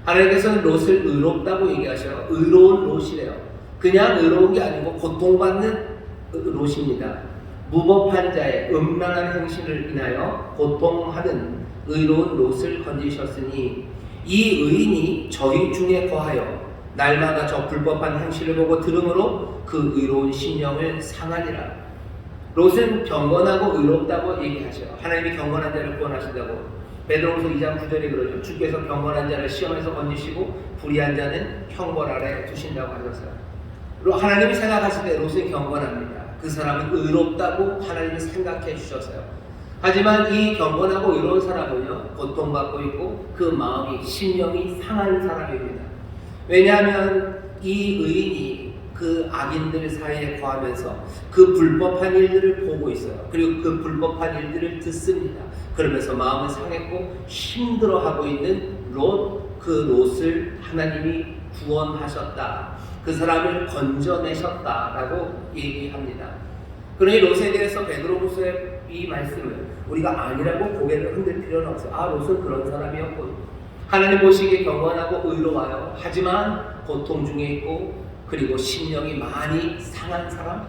하나님께서는 롯을 의롭다고 얘기하셔요. 의로운 롯이래요. 그냥 의로운 게 아니고 고통받는 롯입니다. 무법한 자의 음란한 행실을 인하여 고통하는 의로운 롯을 건지셨으니 이 의인이 저희 중에 거하여 날마다 저 불법한 행실을 보고 들음으로 그 의로운 심령을 상하니라. 롯은 경건하고 의롭다고 얘기하셔요. 하나님이 경건한 자를 구원하신다고. 베드로후서 2장 9절에 그러죠. 주께서 경건한 자를 시험에서 건지시고 불의한 자는 형벌 아래 두신다고 하셨어요. 하나님이 생각하실 때 롯은 경건합니다. 그 사람은 의롭다고 하나님이 생각해 주셨어요. 하지만 이 경건하고 의로운 사람은요, 고통받고 있고 그 마음이, 심령이 상한 사람입니다. 왜냐하면 이 의인이 그 악인들 사이에 거하면서 그 불법한 일들을 보고 있어요. 그리고 그 불법한 일들을 듣습니다. 그러면서 마음은 상했고 힘들어하고 있는 롯, 그 롯을 하나님이 구원하셨다. 그 사람을 건져내셨다라고 얘기합니다. 그러니 롯에 대해서 베드로후서의 이 말씀을 우리가 아니라고 고개를 흔들 필요는 없어요. 아, 롯은 그런 사람이었군. 하나님 보시기에 경건하고 의로워요. 하지만 고통 중에 있고 그리고 심령이 많이 상한 사람.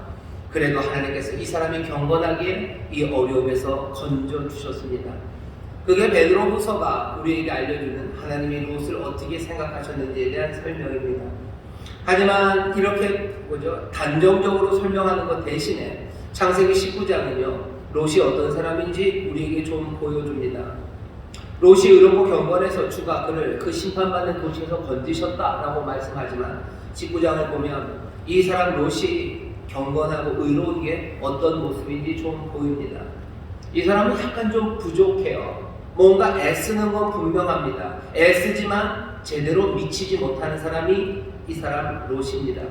그래도 하나님께서 이 사람이 경건하기에 이 어려움에서 건져주셨습니다. 그게 베드로후서가 우리에게 알려주는 하나님이 롯을 어떻게 생각하셨는지에 대한 설명입니다. 하지만 이렇게 단정적으로 설명하는 것 대신에 창세기 19장은요, 롯이 어떤 사람인지 우리에게 좀 보여줍니다. 롯이 의롭고 경건해서 주가 그를 그 심판받는 도시에서 건지셨다라고 말씀하지만 19장을 보면 이 사람 롯이 경건하고 의로운 게 어떤 모습인지 좀 보입니다. 이 사람은 약간 좀 부족해요. 뭔가 애쓰는 건 분명합니다. 애쓰지만 제대로 미치지 못하는 사람이 이 사람 롯입니다.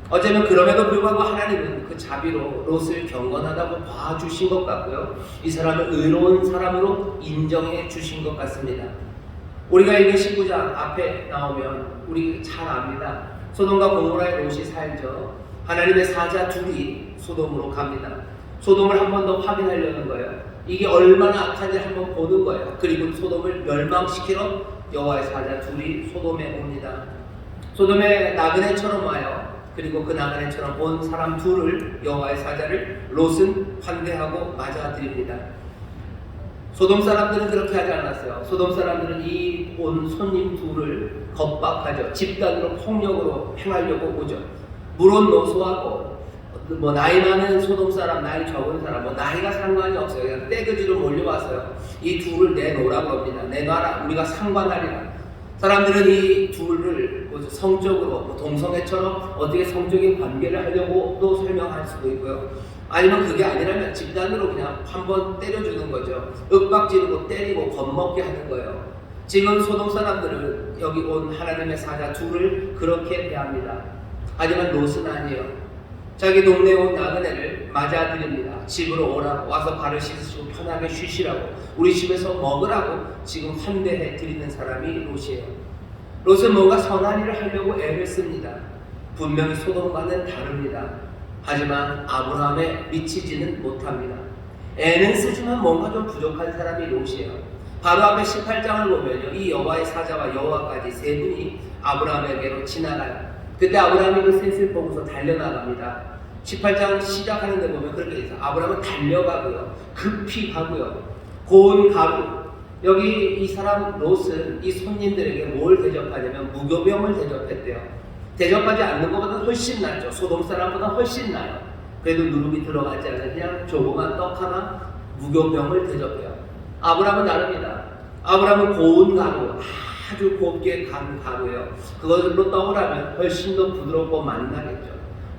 어쩌면 그럼에도 불구하고 하나님은 그 자비로 롯을 경건하다고 봐주신 것 같고요. 이 사람을 의로운 사람으로 인정해 주신 것 같습니다. 우리가 읽은 19장 앞에 나오면 우리 잘 압니다. 소돔과 고모라의 롯이 살죠. 하나님의 사자 둘이 소돔으로 갑니다. 소돔을 한 번 더 확인하려는 거예요. 이게 얼마나 악한지 한번 보는 거예요. 그리고 소돔을 멸망시키러 여호와의 사자 둘이 소돔에 옵니다. 소돔에 나그네처럼 와요. 그리고 그 나그네처럼 온 사람 둘을, 여호와의 사자를 롯은 환대하고 맞아들입니다. 소돔 사람들은 그렇게 하지 않았어요. 소돔 사람들은 이 온 손님 둘을 겁박하죠. 집단으로 폭력으로 행하려고 오죠. 물론 노소하고 나이 많은 소돔 사람, 나이 적은 사람, 나이가 상관이 없어요. 그냥 떼거지로 몰려왔어요. 이 둘을 내놓으라고 합니다. 내놔라, 우리가 상관하리라. 사람들은 이 둘을 성적으로 동성애처럼 어떻게 성적인 관계를 하려고 또 설명할 수도 있고요. 아니면 그게 아니라면 집단으로 그냥 한번 때려주는 거죠. 윽박지르고 때리고 겁먹게 하는 거예요. 지금 소돔 사람들은 여기 온 하나님의 사자 둘을 그렇게 대합니다. 하지만 롯은 아니에요. 자기 동네에 온 나그네를 맞아드립니다. 집으로 오라고, 와서 발을 씻으시고 편하게 쉬시라고, 우리 집에서 먹으라고 지금 환대해 드리는 사람이 롯이에요. 롯은 뭔가 선한 일을 하려고 애를 씁니다. 분명히 소돔과는 다릅니다. 하지만 아브라함에 미치지는 못합니다. 애는 쓰지만 뭔가 좀 부족한 사람이 롯이에요. 바로 앞에 18장을 보면요, 이 여호와의 사자와 여호와까지 세 분이 아브라함에게로 지나가요. 그때 아브라함이 그 셋을 보고서 달려나갑니다. 18장 시작하는 데 보면 그렇게 되어 있어요. 아브라함은 달려가고요, 급히 가고요, 고운 가루. 여기 이 사람 롯은 이 손님들에게 뭘 대접하냐면 무교병을 대접했대요. 대접하지 않는 것보다 훨씬 낫죠. 소돔 사람보다 훨씬 나아요. 그래도 누룩이 들어가지 않은 그냥 조그만 떡 하나 무교병을 대접해요. 아브라함은 다릅니다. 아브라함은 고운 가루, 아주 곱게 간 가루예요. 그것으로 떡을 하면 훨씬 더 부드럽고 맛나겠죠.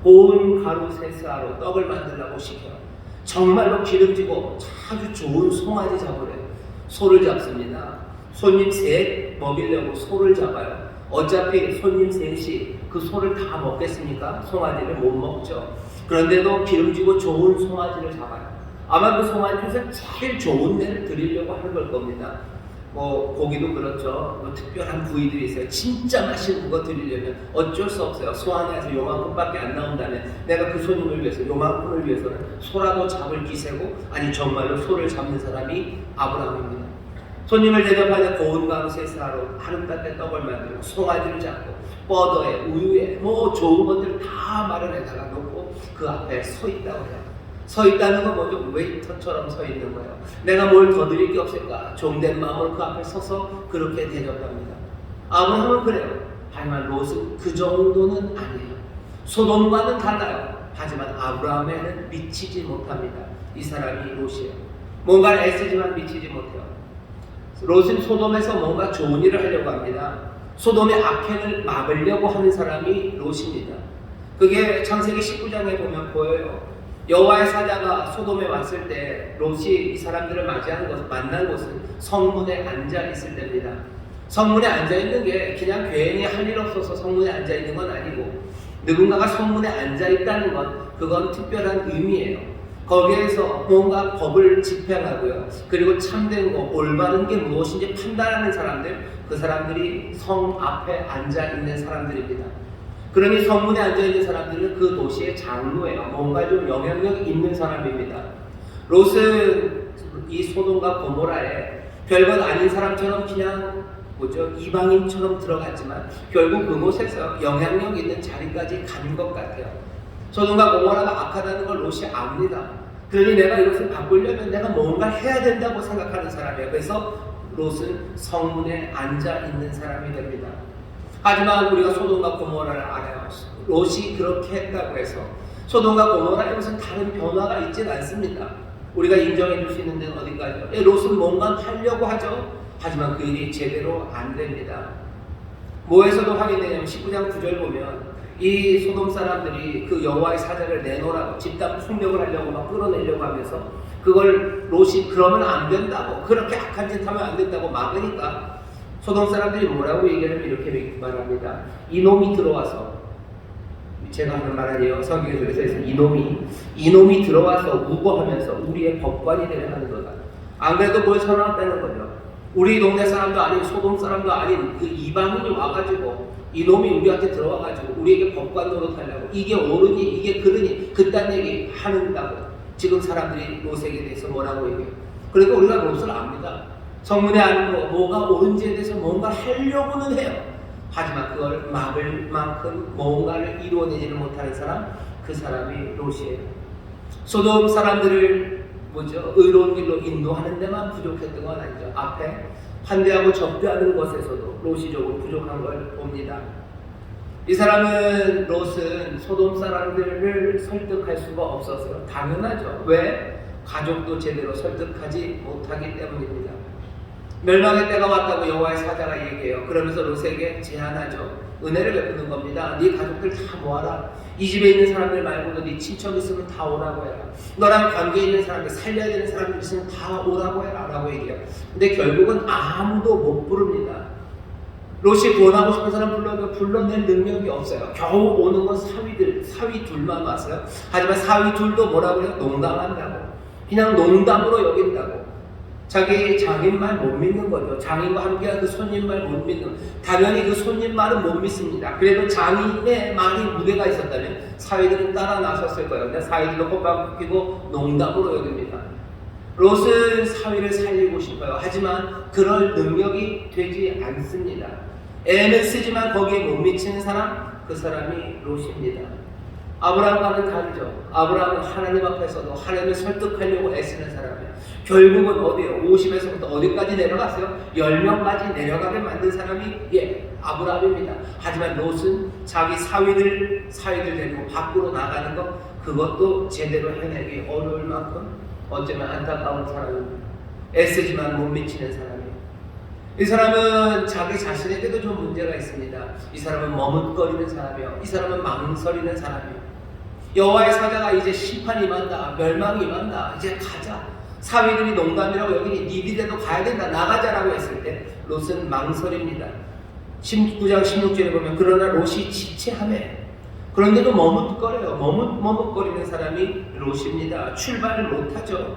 고운 가루 세스하로 떡을 만들라고 시켜요. 정말로 기름지고 아주 좋은 송아지 잡으래요. 소를 잡습니다. 손님 셋 먹이려고 소를 잡아요. 어차피 손님 셋이 그 소를 다 먹겠습니까? 송아지를 못 먹죠. 그런데도 기름지고 좋은 송아지를 잡아요. 아마 그 송아지 중에서 제일 좋은 데를 드리려고 하는 걸 겁니다. 뭐 고기도 그렇죠. 뭐 특별한 부위들이 있어요. 진짜 맛있는 거 드리려면 어쩔 수 없어요. 소 안에서 요만큼밖에 안 나온다면 내가 그 손님을 위해서, 요만큼을 위해서는 소라도 잡을 기세고, 아니 정말로 소를 잡는 사람이 아브라함입니다. 손님을 대접하는 고운 가루 세사로 아름답게 떡을 만들고 송아지를 잡고 뻐더에 우유에 뭐 좋은 것들을 다 마련해다가 놓고 그 앞에 서 있다고 해요. 서 있다는 건 뭐죠? 웨이터처럼 서 있는 거예요. 내가 뭘 더 드릴 게 없을까? 종된 마음으로 그 앞에 서서 그렇게 대접합니다. 아브라함은 그래요. 하지만 롯은 그 정도는 아니에요. 소돔과는 달라요. 하지만 아브라함에는 미치지 못합니다. 이 사람이 롯이에요. 뭔가를 애쓰지만 미치지 못해요. 롯은 소돔에서 뭔가 좋은 일을 하려고 합니다. 소돔의 악행을 막으려고 하는 사람이 롯입니다. 그게 창세기 19장에 보면 보여요. 여호와의 사자가 소돔에 왔을 때 롯이 이 사람들을 만난 곳은 성문에 앉아 있을 때입니다. 성문에 앉아 있는 게 그냥 괜히 할 일 없어서 성문에 앉아 있는 건 아니고, 누군가가 성문에 앉아 있다는 건 그건 특별한 의미예요. 거기에서 뭔가 법을 집행하고요, 그리고 참된 거, 올바른 게 무엇인지 판단하는 사람들, 그 사람들이 성 앞에 앉아 있는 사람들입니다. 그러니 성문에 앉아있는 사람들은 그 도시의 장로예요. 뭔가 좀 영향력 있는 사람입니다. 롯은 이 소돔과 고모라에 별것 아닌 사람처럼 그냥 이방인처럼 들어갔지만 결국 그곳에서 영향력 있는 자리까지 간 것 같아요. 소돔과 고모라가 악하다는 걸 롯이 압니다. 그러니 내가 이것을 바꾸려면 내가 뭔가 해야 된다고 생각하는 사람이에요. 그래서 롯은 성문에 앉아있는 사람이 됩니다. 하지만 우리가 소돔과 고모라를 알아요. 롯이 그렇게 했다고 해서 소돔과 고모라에 무슨 다른 변화가 있진 않습니다. 우리가 인정해 줄 수 있는 데는 어디까지요? 롯은 뭔가 하려고 하죠. 하지만 그 일이 제대로 안 됩니다. 뭐에서도 확인되냐면 19장 9절 보면 이 소돔 사람들이 그 여호와의 사자를 내놓으라고 집단 폭력을 하려고 막 끌어내려고 하면서 그걸 롯이 그러면 안 된다고, 그렇게 악한 짓 하면 안 된다고 막으니까 소돔 사람들이 뭐라고 얘기하면 이렇게 말합니다. 이놈이 들어와서, 제가 하는 말 아니에요. 성경에서 이놈이 들어와서 우거하면서 우리의 법관이 되려 하는 거다. 안 그래도 뭘 선언했다는 거죠. 우리 동네 사람도 아닌 소돔 사람도 아닌 그 이방인이 와가지고 이놈이 우리한테 들어와가지고 우리에게 법관 노릇하려고, 이게 옳으니 이게 그르니 그딴 얘기 하는다고 지금 사람들이 롯에게 대해서 뭐라고 얘기해요. 그러니까 우리가 롯을 압니다. 성문에 앉고 뭐가 옳은지에 대해서 뭔가 하려고는 해요. 하지만 그걸 막을 만큼 뭔가를 이루어내지는 못하는 사람, 그 사람이 롯이에요. 소돔 사람들을 의로운 길로 인도하는 데만 부족했던 건 아니죠. 앞에 환대하고 접대하는 것에서도 롯이 조금 부족한 걸 봅니다. 이 사람은, 롯은 소돔 사람들을 설득할 수가 없었어요. 당연하죠. 왜? 가족도 제대로 설득하지 못하기 때문입니다. 멸망의 때가 왔다고 여호와의 사자가 얘기해요. 그러면서 롯에게 제안하죠. 은혜를 베푸는 겁니다. 네 가족들 다 모아라. 이 집에 있는 사람들 말고도 네 친척 있으면 다 오라고 해라. 너랑 관계 있는 사람들, 살려야 되는 사람들 있으면 다 오라고 해라 라고 얘기해요. 근데 결국은 아무도 못 부릅니다. 롯이 구원하고 싶은 사람 불러도 불러낼 능력이 없어요. 겨우 오는 건 사위 둘만 왔어요. 하지만 사위 둘도 뭐라고 해요? 농담한다고. 그냥 농담으로 여긴다고. 자기 장인 말 못 믿는 거죠. 장인과 함께한 그 손님 말 못 믿는. 당연히 그 손님 말은 못 믿습니다. 그래도 장인의 말이 무게가 있었다면 사위들은 따라 나섰을 거예요. 근데 사위들도 콧방 끼고 농담으로 여깁니다. 롯은 사위를 살리고 싶어요. 하지만 그럴 능력이 되지 않습니다. 애는 쓰지만 거기에 못 미치는 사람, 그 사람이 롯입니다. 아브라함과는 다르죠. 아브라함은 하나님 앞에서도 하나님을 설득하려고 애쓰는 사람이에요. 결국은 어디에요? 50에서부터 어디까지 내려갔어요? 10명까지 내려가게 만든 사람이 아브라함입니다. 하지만 롯은 자기 사위들 데리고 밖으로 나가는 것, 그것도 제대로 해내기 어려울 만큼 어쩌면 안타까운 사람입니다. 애쓰지만 못 미치는 사람이에요. 이 사람은 자기 자신에게도 좀 문제가 있습니다. 이 사람은 머뭇거리는 사람이에요. 이 사람은 망설이는 사람이에요. 여호와의 사자가 이제 심판이 임한다, 멸망이 임한다, 이제 가자. 사위들이 농담이라고 여기니 니들에도 가야 된다, 나가자라고 했을 때 롯은 망설입니다. 19장 16절에 보면 그러나 롯이 지체하매, 그런데도 머뭇거려요. 머뭇거리는 사람이 롯입니다. 출발을 못하죠.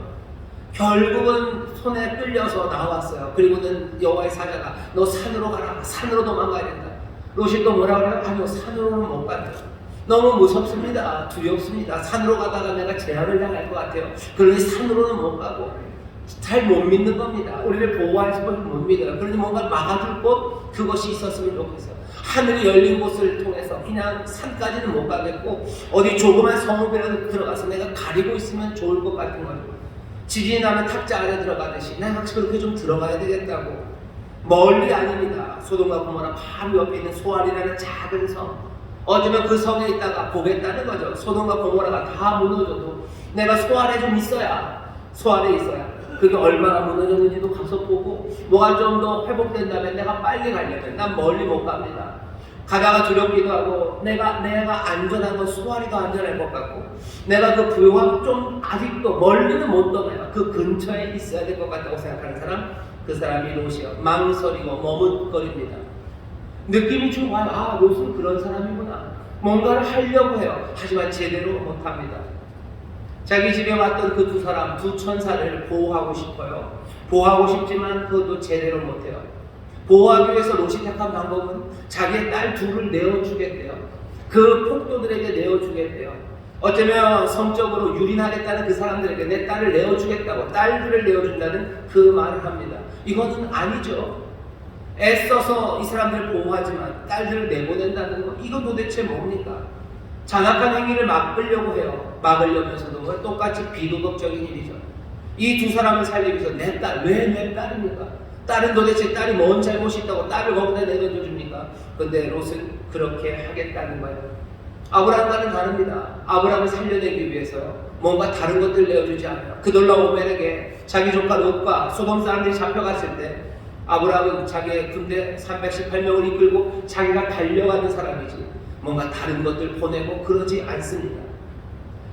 결국은 손에 끌려서 나왔어요. 그리고는 여호와의 사자가 너 산으로 가라, 산으로 도망가야 된다. 롯이 또 뭐라 그래요? 아니요, 산으로는 못 간다. 너무 무섭습니다. 두렵습니다. 산으로 가다가 내가 재앙을 당할 것 같아요. 그러니 산으로는 못 가고 잘 못 믿는 겁니다. 우리를 보호할 것을 못 믿어요. 그러니 뭔가 막아줄 곳, 그것이 있었으면 좋겠어요. 하늘이 열린 곳을 통해서 그냥 산까지는 못 가겠고 어디 조그만 성읍이라도 들어가서 내가 가리고 있으면 좋을 것 같은 거예요. 지진이 나면 탁자 안에 들어가듯이 내가 그렇게 좀 들어가야 되겠다고. 멀리 아닙니다. 소돔과 고모라 바로 옆에 있는 소알이라는 작은 성. 어쩌면 그 성에 있다가 보겠다는 거죠. 소돔과 고모라가 다 무너져도 내가 소알에 좀 있어야, 소알에 있어야 그게 얼마나 무너졌는지도 가서 보고 뭐가 좀 더 회복된다면 내가 빨리 가려면 난 멀리 못 갑니다. 가다가 두렵기도 하고 내가 안전한 건 소알이 더 안전할 것 같고 내가 그 불황 좀 아직도 멀리는 못 떠나요. 그 근처에 있어야 될 것 같다고 생각하는 사람, 그 사람이 롯이요. 망설이고 머뭇거립니다. 느낌이 좀 와요. 아, 롯은 그런 사람이구나. 뭔가를 하려고 해요. 하지만 제대로 못합니다. 자기 집에 왔던 그 두 사람, 두 천사를 보호하고 싶어요. 보호하고 싶지만 그것도 제대로 못해요. 보호하기 위해서 롯이 택한 방법은 자기의 딸 둘을 내어주겠대요. 그 폭도들에게 내어주겠대요. 어쩌면 성적으로 유린하겠다는 그 사람들에게 내 딸을 내어주겠다고, 딸들을 내어준다는 그 말을 합니다. 이거는 아니죠. 애써서 이 사람들을 보호하지만 딸들을 내보낸다는 거, 이건 도대체 뭡니까? 잔악한 행위를 막으려고 해요. 막으려면서도 똑같이 비도덕적인 일이죠. 이 두 사람을 살리기 위해서 내 딸, 왜 내 딸입니까? 딸은 도대체 딸이 뭔 잘못이 있다고 딸을 거기다 내던져줍니까? 근데 롯은 그렇게 하겠다는 거예요. 아브라함과는 다릅니다. 아브라함을 살려내기 위해서 뭔가 다른 것들을 내어주지 않아요. 그돌라오멜에게 자기 조카 롯과 소돔 사람들이 잡혀갔을 때 아브라함은 자기의 군대 318명을 이끌고 자기가 달려가는 사람이지 뭔가 다른 것들 보내고 그러지 않습니다.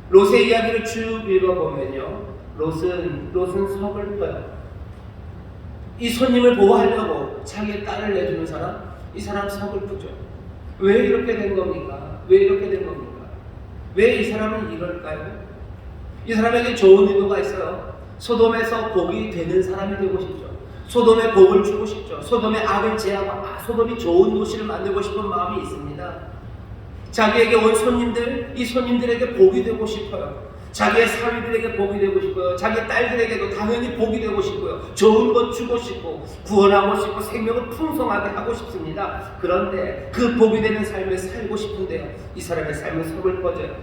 롯의 이야기를 쭉 읽어보면요, 롯은 서글퍼요. 이 손님을 보호하려고 자기의 딸을 내주는 사람, 이 사람 서글프죠. 왜 이렇게 된 겁니까? 왜 이렇게 된 겁니까? 왜 이 사람은 이럴까요? 이 사람에게 좋은 의도가 있어요. 소돔에서 복이 되는 사람이 되고 싶죠. 소돔에 복을 주고 싶죠. 소돔의 악을 제하고 소돔이 좋은 도시를 만들고 싶은 마음이 있습니다. 자기에게 온 손님들, 이 손님들에게 복이 되고 싶어요. 자기의 사위들에게 복이 되고 싶고요. 자기 딸들에게도 당연히 복이 되고 싶고요. 좋은 것 주고 싶고 구원하고 싶고 생명을 풍성하게 하고 싶습니다. 그런데 그 복이 되는 삶을 살고 싶은데요, 이 사람의 삶은 서글퍼져요.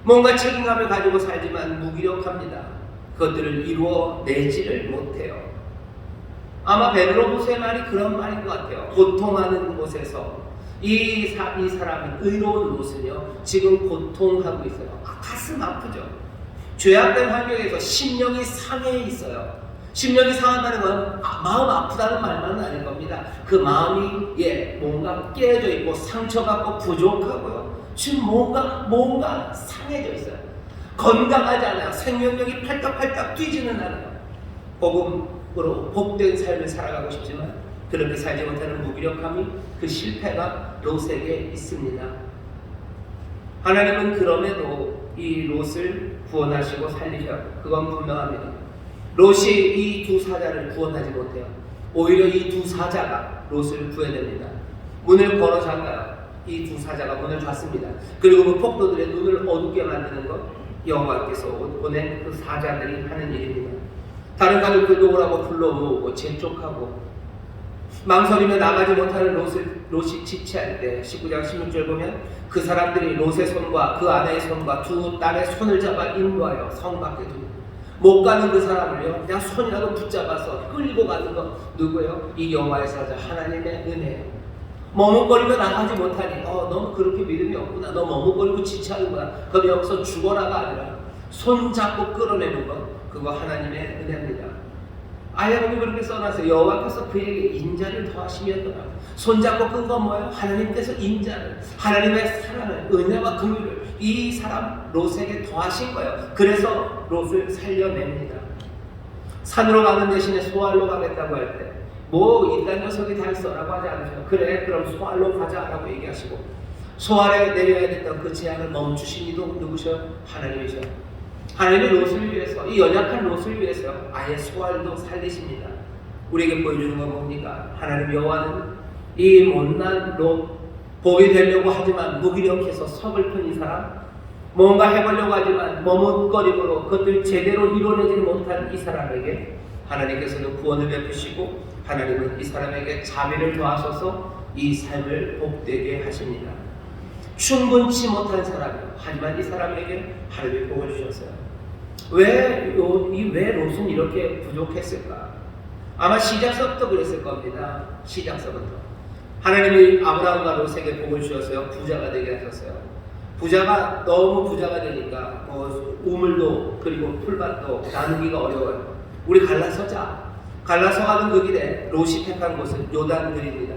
뭔가 책임감을 가지고 살지만 무기력합니다. 그것들을 이루어내지를 못해요. 아마 베드로후서의 말이 그런 말인 것 같아요. 고통하는 곳에서 이 사람이 의로운 롯은요, 지금 고통하고 있어요. 가슴 아프죠. 죄악된 환경에서 심령이 상해 있어요. 심령이 상한다는 건 마음 아프다는 말만은 아닌 겁니다. 그 마음이 뭔가 깨져 있고 상처받고 부족하고요. 지금 뭔가 상해져 있어요. 건강하지 않아요. 생명력이 팔딱팔딱 뛰지는 않아요. 복음으로 복된 삶을 살아가고 싶지만 그렇게 살지 못하는 무기력함이, 그 실패가 롯에게 있습니다. 하나님은 그럼에도 이 롯을 구원하시고 살리셔요. 그건 분명합니다. 롯이 이 두 사자를 구원하지 못해요. 오히려 이 두 사자가 롯을 구해냅니다. 문을 걸어 잠가요. 이 두 사자가 문을 닫습니다. 그리고 그 폭도들의 눈을 어둡게 만드는 것, 여호와께서 보낸 그 사자들이 하는 일입니다. 다른 가족들도 오라고 불러 모으고 재촉하고 망설이며 나가지 못하는 롯이 지체할 때 19장 16절 보면 그 사람들이 롯의 손과 그 아내의 손과 두 딸의 손을 잡아 인도하여 성 밖에 둡니다. 못 가는 그 사람을요, 그냥 손이라도 붙잡아서 끌고 가는 거 누구예요? 이 여호와의 사자 하나님의 은혜예요. 머뭇거리며 나가지 못하니 너는 그렇게 믿음이 없구나, 너 머뭇거리고 지체하는구나, 그럼 여기서 죽어라가 아니라 손 잡고 끌어내는 것, 그거 하나님의 은혜입니다. 아예 보면 그렇게 써놨어요. 여호와께서 그에게 인자를 더하시면더라. 손잡고 끈 건 뭐예요? 하나님께서 인자를, 하나님의 사랑을, 은혜와 긍휼을 이 사람 롯에게 더하신 거예요. 그래서 롯을 살려냅니다. 산으로 가는 대신에 소알로 가겠다고 할 때 이딴 녀석이 다 있어라고 하지 않으셔요. 그래, 그럼 소알로 가자라고 얘기하시고 소알에 내려야 됐던 그 재앙을 멈추신 이도 누구셔요? 하나님이셔요. 하나님이 롯을 위해서, 이 연약한 롯을 위해서 아예 소알도 살리십니다. 우리에게 보여주는 건 뭡니까? 하나님 여호와는 이 못난 롯, 복이 되려고 하지만 무기력해서 서글픈 이 사람, 뭔가 해보려고 하지만 머뭇거림으로 그것들 제대로 이뤄내지 못한 이 사람에게 하나님께서는 구원을 베푸시고 하나님은 이 사람에게 자비를 더하셔서 이 삶을 복되게 하십니다. 충분치 못한 사람이요, 하지만 이 사람에게 하나님이 복을 주셨어요. 왜 롯은 이렇게 부족했을까? 아마 시작서부터 그랬을 겁니다. 시작서부터 하나님이 아브라함과 롯에게 복을 주셨어요. 부자가 되게 하셨어요. 부자가 너무 부자가 되니까 우물도 그리고 풀밭도 나누기가 어려워요. 우리 갈라서자. 갈라서 가는 그 길에 롯이 택한 곳은 요단들입니다.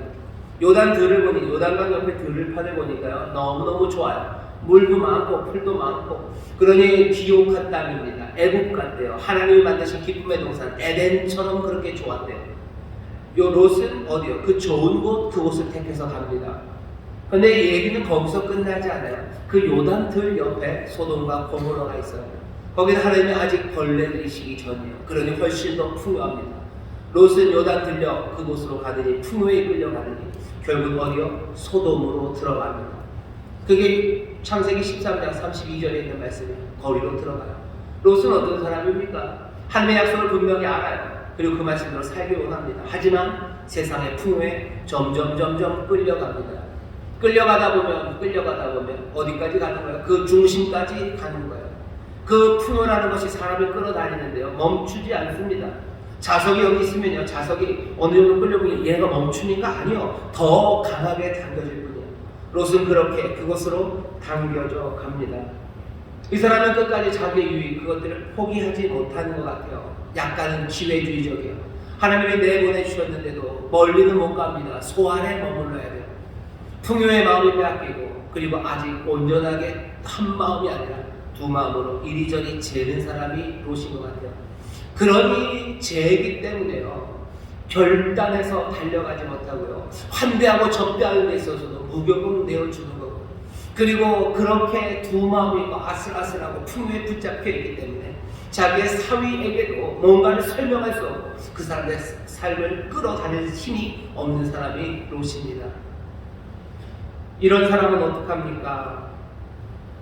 요단들을 보니, 요단강 옆에 들판을 보니까요, 너무너무 좋아요. 물도 많고 풀도 많고, 그러니 비옥한 땅입니다. 애국 같대요. 하나님이 만드신 기쁨의 동산 에덴처럼 그렇게 좋았대요. 요 롯은 어디요? 그 좋은 곳, 그곳을 택해서 갑니다. 근데 이 얘기는 거기서 끝나지 않아요. 그 요단들 옆에 소돔과 고모라가 있어요. 거기는 하나님이 아직 벌레들이 시기 전이에요. 그러니 훨씬 더 풍요합니다. 롯은 요단 들려 그곳으로 가더니 풍요에 끌려가더니 결국 어디요? 소돔으로 들어갑니다. 그게 창세기 13장 32절에 있는 말씀이에요. 거리로 들어가요. 롯은 어떤 사람입니까? 하나님의 약속을 분명히 알아요. 그리고 그 말씀대로 살기 원합니다. 하지만 세상의 풍요에 점점 끌려갑니다. 끌려가다 보면 어디까지 가는 거예요? 그 중심까지 가는 거예요. 그 풍요라는 것이 사람을 끌어다니는데요, 멈추지 않습니다. 자석이 여기 있으면요, 자석이 어느 정도 끌려보면 얘가 멈추니까 아니요, 더 강하게 당겨질 뿐이에요. 롯은 그렇게 그곳으로 당겨져 갑니다. 이 사람은 끝까지 자기의 유익, 그것들을 포기하지 못하는 것 같아요. 약간은 기회주의적이에요. 하나님이 내보내주셨는데도 멀리는 못 갑니다. 소안에 머물러야 돼요. 풍요의 마음이 빼앗기고, 그리고 아직 온전하게 한 마음이 아니라 두 마음으로 이리저리 재는 사람이 롯인 것 같아요. 그러니 재기 때문에요, 결단해서 달려가지 못하고요, 환대하고 접대하는 데 있어서도 무격을 내어주는 거고, 그리고 그렇게 두 마음이 있고 아슬아슬하고 풍요에 붙잡혀 있기 때문에 자기의 사위에게도 뭔가를 설명할 수 없고 그 사람의 삶을 끌어다닐 힘이 없는 사람이 롯입니다. 이런 사람은 어떡합니까?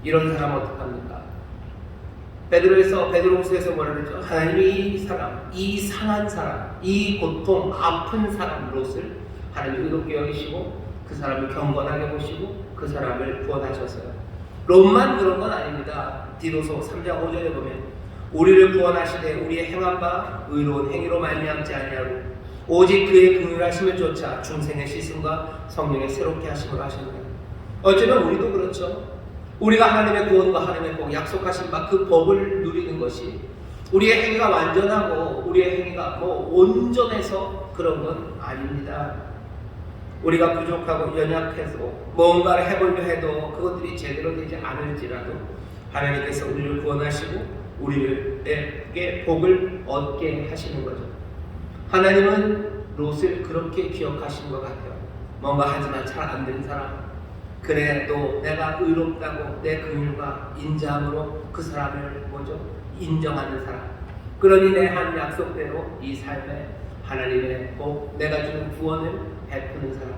이런 사람은 어떡합니까? 베드로후서에서 뭐라 그러죠? 하나님이 이 사람, 이 상한 사람, 이 고통, 아픈 사람 롯을 하나님이 의롭게 여기시고 그 사람을 경건하게 보시고 그 사람을 구원하셨어요. 롯만 그런 건 아닙니다. 디도서 3장 5절에 보면 우리를 구원하시되 우리의 행한 바 의로운 행위로 말미암지 아니하고 오직 그의 긍휼하심을 쫓아 중생의 씻음과 성령의 새롭게 하심을 하셨네요. 어쩌면 우리도 그렇죠. 우리가 하나님의 구원과 하나님의 복, 약속하신 바 그 복을 누리는 것이 우리의 행위가 완전하고 우리의 행위가 온전해서 그런 건 아닙니다. 우리가 부족하고 연약해서 뭔가를 해보려 해도 그것들이 제대로 되지 않을지라도 하나님께서 우리를 구원하시고 우리에게 복을 얻게 하시는 거죠. 하나님은 롯을 그렇게 기억하신 것 같아요. 뭔가 하지만 잘 안 된 사람, 그래도 내가 의롭다고 내 긍휼과 인자함으로 그 사람을 인정하는 사람, 그러니 내 한 약속대로 이 삶에 하나님의 복, 내가 주는 구원을 베푸는 사람,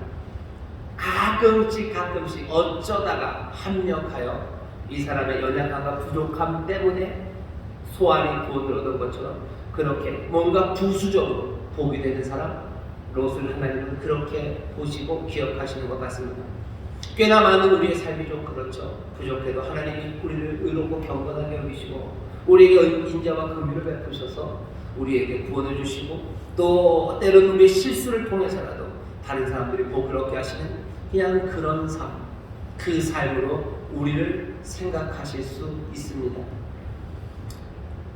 가끔씩 어쩌다가 합력하여 이 사람의 연약함과 부족함 때문에 소환이 구원을 얻은 것처럼 그렇게 뭔가 부수적으로 복이 되는 사람, 롯을 하나님은 그렇게 보시고 기억하시는 것 같습니다. 꽤나 많은 우리의 삶이 좀 그렇죠. 부족해도 하나님이 우리를 의롭고 경건하게 여기시고 우리에게 인자와 긍휼을 베푸셔서 우리에게 구원을 주시고 또 때로는 우리의 실수를 통해서라도 다른 사람들이 복을 얻게 하시는 그냥 그런 삶, 그 삶으로 우리를 생각하실 수 있습니다.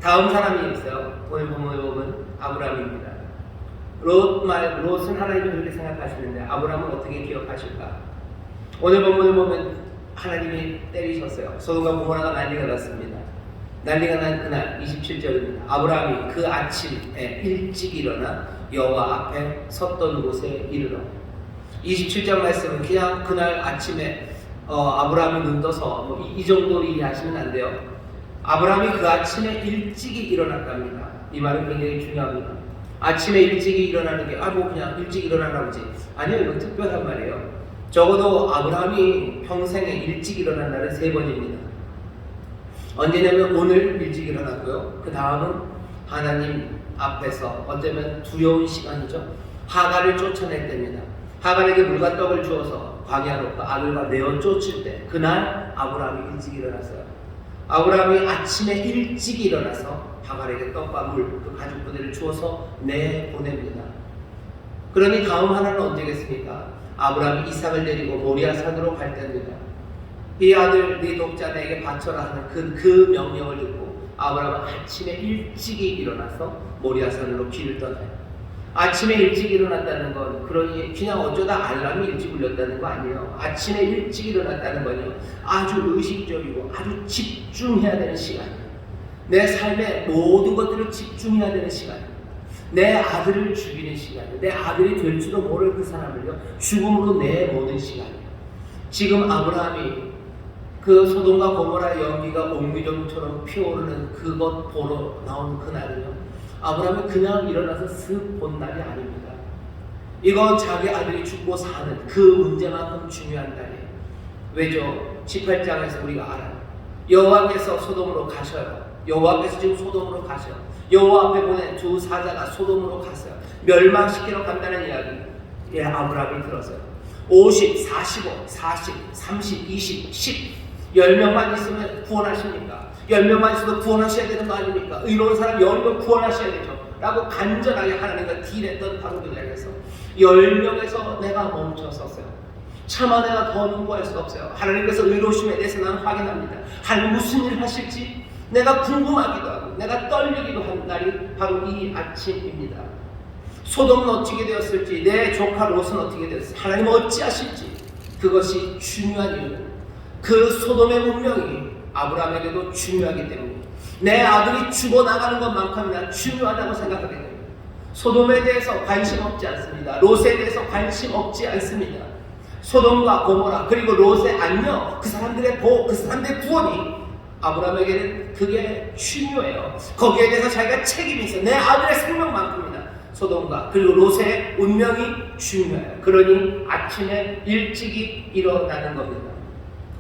다음 사람이 있어요. 오늘 보면 아브라함입니다. 롯은 하나님이 그렇게 생각하시는데 아브라함은 어떻게 기억하실까? 오늘 본문을 보면 하나님이 때리셨어요. 소돔과 고모라가 난리가 났습니다. 난리가 난 그날 27절입니다. 아브라함이 그 아침에 일찍 일어나 여호와 앞에 섰던 곳에 이르러 27절 말씀은 그냥 그날 아침에 아브라함이 눈 떠서 이 정도로 이해하시면 안 돼요. 아브라함이 그 아침에 일찍이 일어났답니다. 이 말은 굉장히 중요합니다. 아침에 일찍이 일어나는 게 그냥 일찍 일어나나 보지. 아니요, 이거 특별한 말이에요. 적어도 아브라함이 평생에 일찍 일어난 날은 3번입니다. 언제냐면 오늘 일찍 일어났고요. 그 다음은 하나님 앞에서 어쩌면 두려운 시간이죠. 하갈을 쫓아낼 때입니다. 하갈에게 물과 떡을 주어서 광야로 그 아들과 내어 쫓을 때 그날 아브라함이 일찍 일어났어요. 아브라함이 아침에 일찍 일어나서 하갈에게 떡과 물, 그 가죽 부대를 주어서 내보냅니다. 그러니 다음 하나는 언제겠습니까? 아브라함이 이삭을 데리고 모리아 산으로 갈 때입니다. 이 아들 네 독자 내게 바쳐라 하는 그 명령을 듣고 아브라함은 아침에 일찍이 일어나서 모리아 산으로 길을 떠나요. 아침에 일찍 일어났다는 건 그러니 그냥 어쩌다 알람이 일찍 울렸다는 거 아니에요. 아침에 일찍 일어났다는 건요, 아주 의식적이고 아주 집중해야 되는 시간이에요. 내 삶의 모든 것들을 집중해야 되는 시간이에요. 내 아들을 죽이는 시간이에요. 내 아들이 될지도 모를 그 사람을요 죽음으로 내모는 시간이에요. 지금 아브라함이 그 소돔과 고모라의 연기가 옥미정처럼 피어오르는 그것 보러 나온 그날은요, 아브라함이 그냥 일어나서 슥 본 날이 아닙니다. 이건 자기 아들이 죽고 사는 그 문제만큼 중요한 날이에요. 왜죠? 18장에서 우리가 알아요. 여호와께서 소돔으로 가셔요. 여호와께서 지금 소돔으로 가셔요. 여호와 앞에 보낸 두 사자가 소돔으로 갔어요. 멸망시키러 간다는 이야기 아브라함이 들었어요. 50, 45, 40, 30, 20, 10 10명만 있으면 구원하십니까? 10명만 있어도 구원하셔야 되는 거 아닙니까? 의로운 사람 10명 구원하셔야 되죠. 라고 간절하게 하나님과 딜했던 바로 그 자리에서 10명에서 내가 멈춰섰어요. 차마 내가 더 눈구할 수가 없어요. 하나님께서 의로우심에 대해서 나는 확인합니다. 하나님 무슨 일을 하실지 내가 궁금하기도 하고 내가 떨리기도 한 날이 바로 이 아침입니다. 소돔은 어떻게 되었을지, 내 조카 롯은 어떻게 되었을지, 하나님 어찌하실지, 그것이 중요한 이유는 그 소돔의 운명이 아브라함에게도 중요하기 때문에 내 아들이 죽어나가는 것만큼이나 중요하다고 생각하게 됩니다. 소돔에 대해서 관심 없지 않습니다. 롯에 대해서 관심 없지 않습니다. 소돔과 고모라 그리고 롯의 안녕, 그 사람들의 복, 그 사람들의 구원이 아브라함에게는 그게 중요해요. 거기에 대해서 자기가 책임이 있어요. 내 아들의 생명만큼이나 소돔과 그리고 롯의 운명이 중요해요. 그러니 아침에 일찍이 일어나는 겁니다.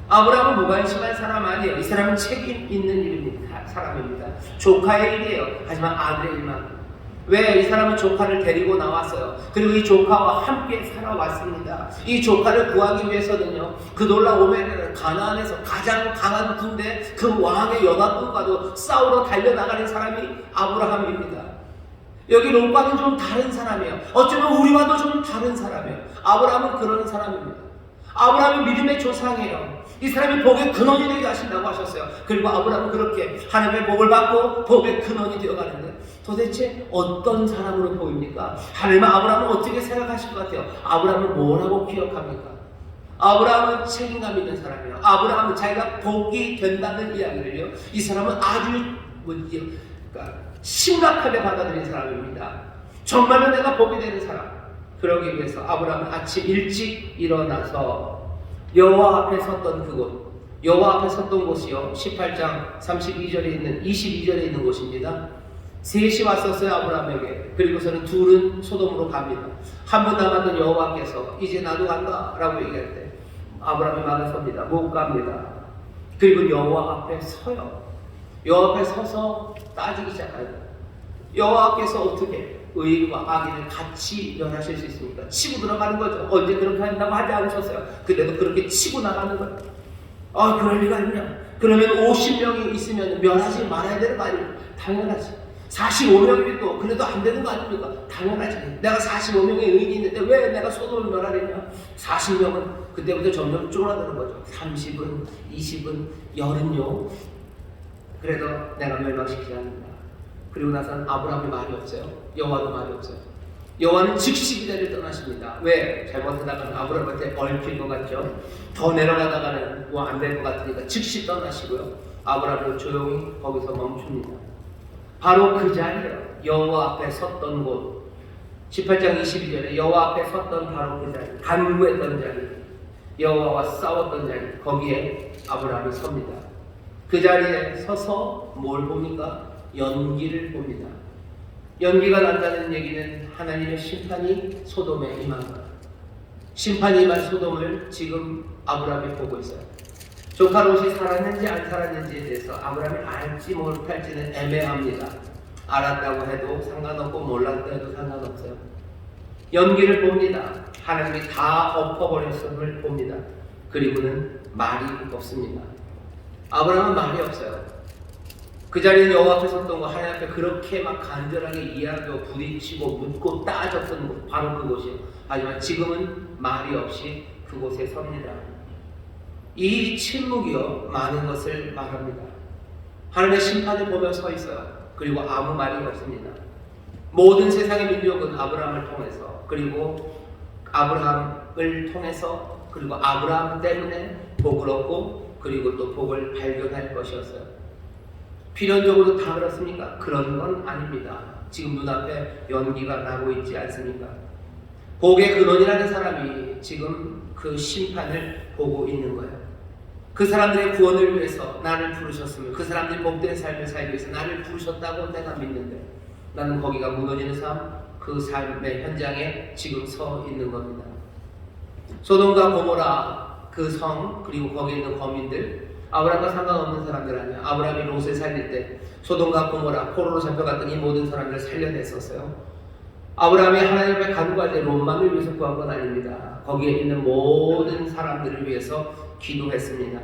아브라함은 무관심한 사람 아니에요. 이 사람은 책임 있는 사람입니다. 조카의 일이에요. 하지만 아들의 일만. 왜? 이 사람은 조카를 데리고 나왔어요. 그리고 이 조카와 함께 살아왔습니다. 이 조카를 구하기 위해서는요, 그 놀라오메르는 가나안에서 가장 강한 군대 그 왕의 연합군과도 싸우러 달려나가는 사람이 아브라함입니다. 여기 롯과는 좀 다른 사람이에요. 어쩌면 우리와도 좀 다른 사람이에요. 아브라함은 그런 사람입니다. 아브라함이 믿음의 조상이에요. 이 사람이 복의 근원이 되게 하신다고 하셨어요. 그리고 아브라함은 그렇게 하나님의 복을 받고 복의 근원이 되어가는데 도대체 어떤 사람으로 보입니까? 하나님은 아브라함을 어떻게 생각하실 것 같아요? 아브라함을 뭐라고 기억합니까? 아브라함은 책임감 있는 사람이에요. 아브라함은 자기가 복이 된다는 이야기를요, 이 사람은 아주 그러니까 심각하게 받아들인 사람입니다. 정말로 내가 복이 되는 사람. 그러기 위해서 아브라함은 아침 일찍 일어나서 여호와 앞에 섰던 그곳, 여호와 앞에 섰던 곳이요 18장 32절에 있는 22절에 있는 곳입니다. 셋이 왔었어요, 아브라함에게. 그리고서는 둘은 소돔으로 갑니다. 한 분 남았던 여호와께서 이제 나도 간다 라고 얘기할 때 아브라함이 막아섭니다. 못 갑니다. 그리고 여호와 앞에 서요. 여호와 앞에 서서 따지기 시작해요. 여호와께서 어떻게 의인과 악인을 같이 멸하실 수 있습니까? 치고 들어가는 거죠. 언제 그렇게 한다고 하지 않으셨어요. 근데도 그렇게 치고 나가는 거예요. 아, 그럴 리가 있냐? 그러면 50명이 있으면 멸하지 말아야 되는 거 아닙니까? 당연하지. 45명이 또 그래도 안 되는 거 아닙니까? 당연하지. 내가 45명의 의인이 있는데 왜 내가 소돔을 멸하려냐? 40명은 그때부터 점점 쫄아드는 거죠. 30은, 20은, 10은요. 그래도 내가 멸망시키지 않는다. 그리고 나서는 아브라함이 말이 없어요. 여호와도 말이 없어요. 여호와는 즉시 기대를 떠나십니다. 왜? 잘못하다가는 아브라함한테 얽힐 것 같죠? 더 내려가다가는 뭐 안 될 것 같으니까 즉시 떠나시고요. 아브라함은 조용히 거기서 멈춥니다. 바로 그 자리에요. 여호와 앞에 섰던 곳. 18장 22절에 여호와 앞에 섰던 바로 그 자리, 간구했던 자리, 여호와와 싸웠던 자리, 거기에 아브라함이 섭니다. 그 자리에 서서 뭘 봅니까? 연기를 봅니다. 연기가 난다는 얘기는 하나님의 심판이 소돔에 임한 것. 심판이 임한 소돔을 지금 아브라함이 보고 있어요. 조카 롯이 살았는지 안 살았는지에 대해서 아브라함이 알지 못할지는 애매합니다. 알았다고 해도 상관없고 몰랐다 해도 상관없어요. 연기를 봅니다. 하나님이 다 엎어버렸음을 봅니다. 그리고는 말이 없습니다. 아브라함은 말이 없어요. 그 자리에 여호와 앞에 섰던 거, 하나님 앞에 그렇게 막 간절하게 이야기하고 부딪히고 묻고 따졌던 곳, 바로 그곳이에요. 하지만 지금은 말이 없이 그곳에 섭니다. 이 침묵이요 많은 것을 말합니다. 하나님의 심판을 보며 서 있어요. 그리고 아무 말이 없습니다. 모든 세상의 민족은 아브라함을 통해서, 그리고 아브라함을 통해서, 그리고 아브라함 때문에 복을 얻고 그리고 또 복을 발견할 것이었어요. 필연적으로 다 그렇습니까? 그런 건 아닙니다. 지금 눈앞에 연기가 나고 있지 않습니까? 복의 근원이라는 사람이 지금 그 심판을 보고 있는 거예요. 그 사람들의 구원을 위해서 나를 부르셨으면, 그 사람들이 복된 삶을 살기 위해서 나를 부르셨다고 내가 믿는데 나는 거기가 무너지는 삶, 그 삶의 현장에 지금 서 있는 겁니다. 소돔과 고모라 그 성, 그리고 거기에 있는 거민들, 아브라함과 상관없는 사람들 아니야. 아브라함이 롯을 살릴 때 소돔과 고모라, 포로로 잡혀갔던 이 모든 사람들을 살려냈었어요. 아브라함이 하나님 앞에 간구할 때 롯만을 위해서 구한 건 아닙니다. 거기에 있는 모든 사람들을 위해서 기도했습니다.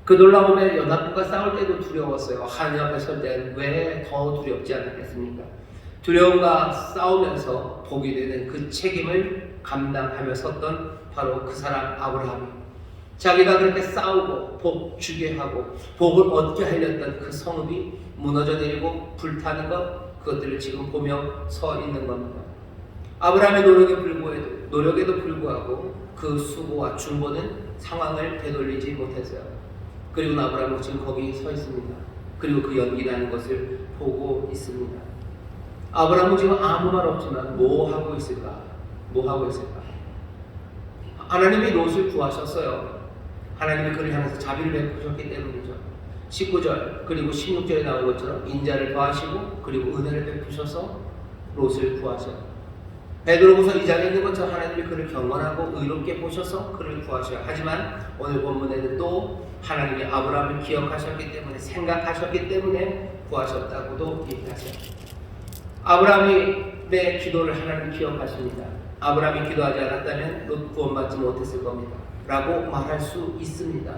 그 놀라움에 연합군과 싸울 때도 두려웠어요. 하나님 앞에 설 때 왜 더 두렵지 않았겠습니까? 두려움과 싸우면서 복이 되는 그 책임을 감당하며 섰던 바로 그 사람 아브라함이, 자기가 그렇게 싸우고 복 주게 하고 복을 얻게 하려던 그 성읍이 무너져 내리고 불타는 것, 그것들을 지금 보며 서 있는 겁니다. 아브라함의 노력에도 불구하고 그 수고와 중보는 상황을 되돌리지 못했어요. 그리고 아브라함은 지금 거기 서 있습니다. 그리고 그 연기 나는 것을 보고 있습니다. 아브라함은 지금 아무 말 없지만 뭐 하고 있을까? 뭐 하고 있을까? 하나님이 롯을 구하셨어요. 하나님이 그를 향해서 자비를 베푸셨기 때문이죠. 19절 그리고 16절에 나온 것처럼 인자를 더하시고 그리고 은혜를 베푸셔서 롯을 구하셔요. 베드로후서 2장에 있는 것처럼 하나님이 그를 경건하고 의롭게 보셔서 그를 구하셔요. 하지만 오늘 본문에는 또 하나님이 아브라함을 기억하셨기 때문에, 생각하셨기 때문에 구하셨다고도 얘기하세요. 아브라함의 기도를 하나님이 기억하십니다. 아브라함이 기도하지 않았다면 롯 구원받지 못했을 겁니다. 라고 말할 수 있습니다.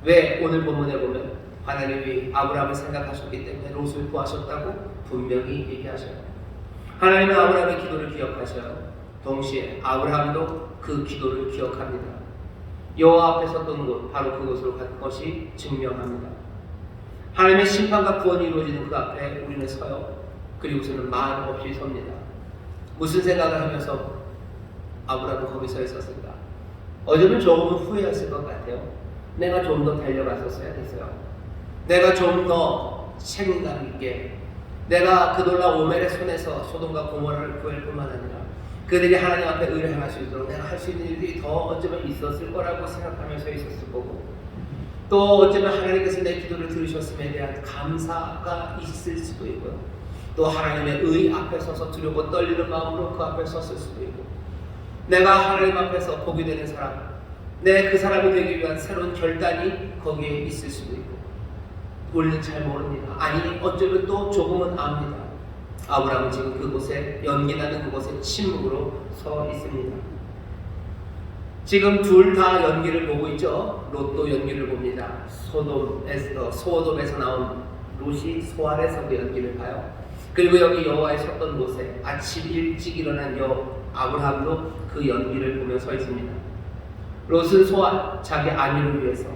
왜? 오늘 본문에 보면 하나님이 아브라함을 생각하셨기 때문에 롯을 구하셨다고 분명히 얘기하셔요. 하나님은 아브라함의 기도를 기억하셔요. 동시에 아브라함도 그 기도를 기억합니다. 여호와 앞에 섰던 곳, 바로 그곳으로 간 것이 증명합니다. 하나님의 심판과 구원이 이루어지는 그 앞에 우리는 서요. 그리고서는 말 없이 섭니다. 무슨 생각을 하면서 아브라함은 거기 서 있었을까? 어쩌면 조금은 후회했을 것 같아요. 내가 좀 더 달려갔었어야 됐어요. 내가 좀 더 책임감 있게, 내가 그 놀라 오멜의 손에서 소돔과 고모라를 구할 뿐만 아니라 그들이 하나님 앞에 의를 행할 수 있도록 내가 할 수 있는 일들이 더 어쩌면 있었을 거라고 생각하면서 있었을 거고, 또 어쩌면 하나님께서 내 기도를 들으셨음에 대한 감사가 있을 수도 있고요. 또 하나님의 의 앞에 서서 두려워 떨리는 마음으로 그 앞에 섰을 수도 있고, 내가 하나님 앞에서 복이 되는 사람, 내 그 사람이 되기 위한 새로운 결단이 거기에 있을 수도 있고, 우리는 잘 모릅니다. 아니 어쩌면 또 조금은 압니다. 아브라함은 지금 그곳에, 연기나는 그곳에 침묵으로 서 있습니다. 지금 둘 다 연기를 보고 있죠. 롯도 연기를 봅니다. 소돔에서 나온 롯이 소알에서 그 연기를 봐요. 그리고 여기 여호와의 섰던 곳에 아침 일찍 일어난 아브라함도 그 연기를 보며 서 있습니다. 롯은 소알, 자기 아내를 위해서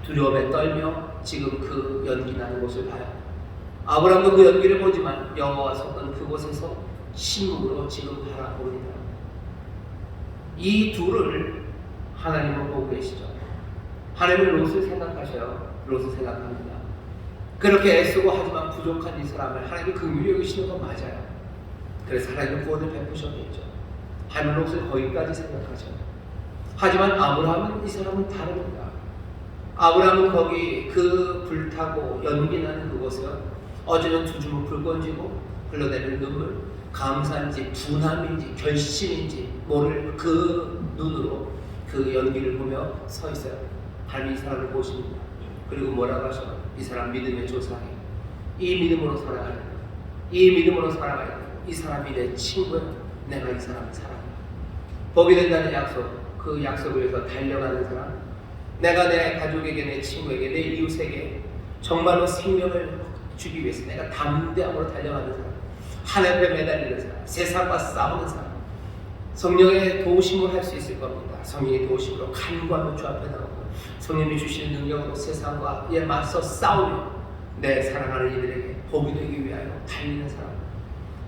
두려움에 떨며 지금 그 연기 나는 곳을 봐요. 아브라함도 그 연기를 보지만 여호와가 섰던 그곳에서 침묵으로 지금 바라봅니다. 이 둘을 하나님은 보고 계시죠. 하나님은 롯을 생각하셔요. 롯을 생각합니다. 그렇게 애쓰고 하지만 부족한 이 사람을 하나님이 긍휼히 여기시는 건 맞아요. 그래서 하나님은 구원을 베푸셨겠죠. 하나님은 롯을 거기까지 생각하셔요. 하지만 아브라함은, 이 사람은 다릅니다. 아브라함은 거기 그 불타고 연기나는 그곳에요. 어제는 두 주먹 불 건지고 흘러내리는 눈물, 감사인지 분함인지 결심인지 모를 그 눈으로 그 연기를 보며 서 있어요. 하나님 이 사람을 보십니다. 그리고 뭐라고 하셔요? 이 사람 믿음의 조상이에요. 이 믿음으로 살아가야 돼요. 이 믿음으로 살아가야 돼요. 이 사람이 내 친구예요. 내가 이 사람을 사랑해요. 복이 된다는 약속, 그 약속을 위해서 달려가는 사람, 내가 내 가족에게, 내 친구에게, 내 이웃에게 정말로 생명을 주기 위해서 내가 담대함으로 달려가는 사람, 하늘에 매달리는 사람, 세상과 싸우는 사람, 성령의 도우심을 할 수 있을 겁니다. 성령의 도우심으로 간구하며 주 앞에 나오고 성령이 주시는 능력으로 세상과 맞서 싸우며 내 사랑하는 이들에게 복이 되기 위하여 달리는 사람,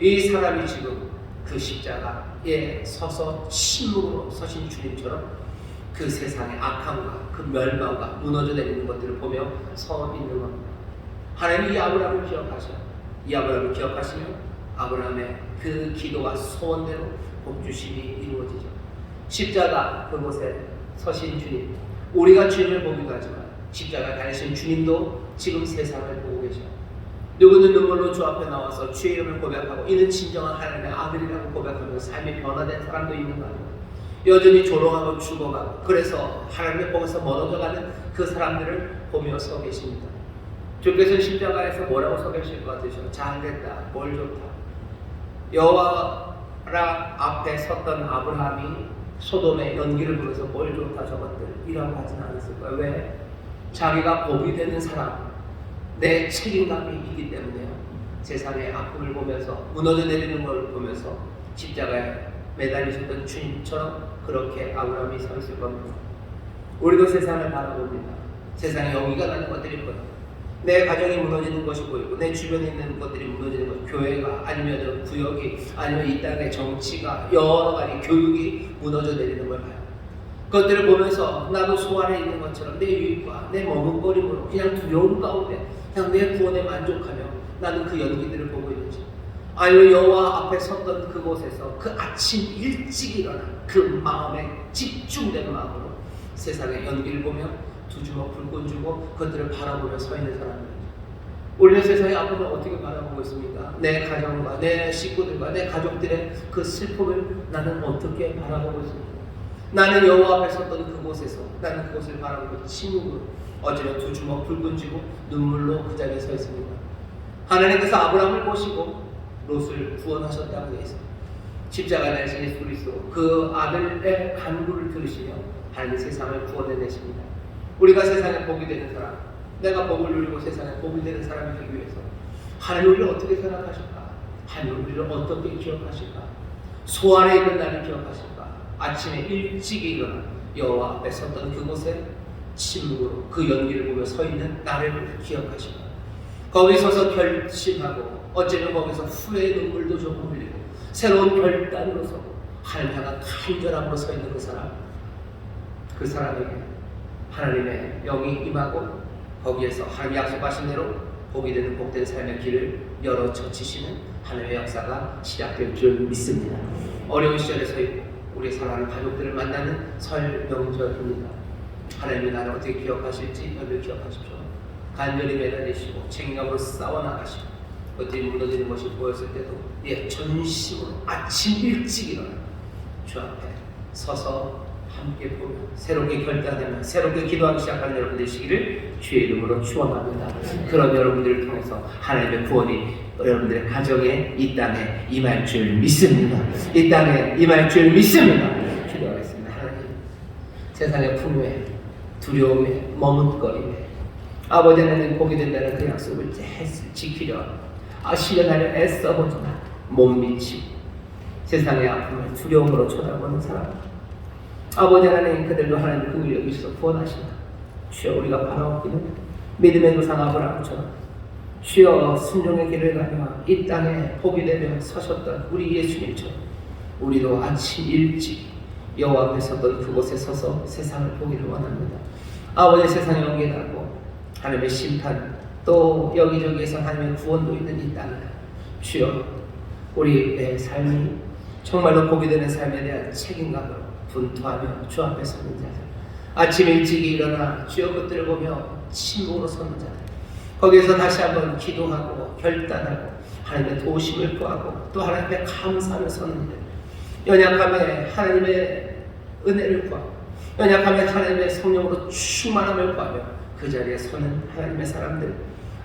이 사람이 지금 그 십자가에 서서 침묵으로 서신 주님처럼 그 세상의 악함과 그 멸망과 무너져 내리는 것들을 보며 서 있는 겁니다. 하나님이 이 아브라함을 기억하셔요. 이 아브라함을 기억하시며 아브라함의 그 기도와 소원대로 복주심이 이루어지죠. 십자가 그곳에 서신 주님, 우리가 주님을 보기도 하지만 십자가 달리신 주님도 지금 세상을 보고 계셔요. 누구는 눈물로 주 앞에 나와서 주의 이름을 고백하고 이는 진정한 하나님의 아들이라고 고백하며 삶이 변화된 사람도 있는 거 아니에요. 여전히 조롱하고 죽어가고 그래서 하나님의 복에서 멀어져가는 그 사람들을 보며 서 계십니다. 주께서는 십자가에서 뭐라고 서 계실 것 같으셔? 잘됐다, 뭘 좋다. 여호와라 앞에 섰던 아브라함이 소돔의 연기를 보면서 뭘 좋다 저것들이라고 하지는 않았을 거예요. 왜? 자기가 복이 되는 사람, 내 책임감이 있기 때문에요. 세상의 아픔을 보면서 무너져 내리는 걸 보면서 십자가에 매달리셨던 주님처럼 그렇게 아브라함이 서 있을 겁니다. 우리도 세상을 바라봅니다. 세상에 여기가 나는 것들이 보여요. 내 가정이 무너지는 것이 보이고 내 주변에 있는 것들이 무너지는 것, 교회가 아니면 구역이 아니면 이 땅의 정치가 여러 가지 교육이 무너져 내리는 걸 봐요. 그것들을 보면서 나도 소안에 있는 것처럼 내 유익과 내 머뭇거림으로 그냥 두려움 가운데 그냥 내 구원에 만족하며 나는 그 연기들을 보고 있는지, 아니면 여호와 앞에 섰던 그곳에서 그 아침 일찍 일어난 그 마음에 집중된 마음으로 세상의 연기를 보며 두 주먹 불꽃 주고 그것들을 바라보며 서 있는 사람입니다. 우리는 세상의 아픔을 어떻게 바라보고 있습니까? 내 가정과 내 식구들과 내 가족들의 그 슬픔을 나는 어떻게 바라보고 있습니까? 나는 여호와 앞에 섰던 그곳에서 나는 그곳을 바라보고 침묵으로 어제는 두 주먹 불꽃 쥐고 눈물로 그 자리에 서 있습니다. 하나님께서 아브라함을 보시고 롯을 구원하셨다고 해서 십자가 달리신 예수 그리스도 그 아들의 간구를 들으시며 하나님 세상을 구원해내십니다. 우리가 세상에 복이 되는 사람, 내가 복을 누리고 세상에 복이 되는 사람이 되기 위해서 하나님 우리를 어떻게 생각하실까? 하나님 우리를 어떻게 기억하실까? 소안에 있는 나를 기억하실까? 아침에 일찍 일어나 여호와 앞에 섰던 그곳에 침묵으로 그 연기를 보며 서 있는 나를 기억하시고 거기 서서 결심하고 어쩌면 거기서 후회의 눈물도 조금 흘리고 새로운 결단으로 서고 하나님 향한 간절함으로 서 있는 그 사람에게 하나님의 영이 임하고 거기에서 하나님 약속하신 대로 복이 되는 복된 삶의 길을 열어 젖히시는 하나님의 역사가 시작될 줄 믿습니다. 어려운 시절에 서 있고 우리 사랑하는 가족들을 만나는 설 명절입니다. 하나님이 나를 어떻게 기억하실지 여러분 기억하십시오. 간절히 매달리시고 책임감으로 싸워나가시고 어떻게 무너지는 것이 보였을 때도 전심으로 아침 일찍 일어나 주 앞에 서서 함께 보며 새롭게 결단하며 새롭게 기도하기 시작하는 여러분 되시기를 주의 이름으로 축원합니다. 그런 여러분들을 통해서 하나님의 구원이 여러분들의 가정에 이 땅에 임할 줄 믿습니다. 이 땅에 임할 줄 믿습니다. 기도하겠습니다. 하나님, 세상의 풍요에 두려움에 머뭇거림에 아버지 하나님 보게 된다는 그 약속을 지키려 실현하려 애써보지만 못 미치고 세상의 아픔을 두려움으로 쳐다보는 사람, 아버지 하나님 그들도 하나님 긍휼히 여기셔서 구원하신다. 주여 우리가 바라옵기는 믿음의 조상 아브라함처럼 주여 순종의 길을 가며 이 땅에 복이 되며 서셨던 우리 예수님처럼 우리도 아침 일찍 여호와 앞에 섰던 그곳에 서서 세상을 보기를 원합니다. 아버지 세상에 연기하고 하나님의 심판 또 여기저기에서 하나님의 구원도 있는 이 땅이다. 주여 우리의 삶이 정말로 복이 되는 삶에 대한 책임감으로 분투하며 주 앞에 서는 자들, 아침 일찍이 일어나 주여 것들을 보며 침묵으로 서는 자들, 거기에서 다시 한번 기도하고 결단하고 하나님의 도우심을 구하고 또 하나님의 감사를 서는 일, 연약함에 하나님의 은혜를 구하고 연약함에 하나님의 성령으로 충만함을 구하며 그 자리에 서는 하나님의 사람들,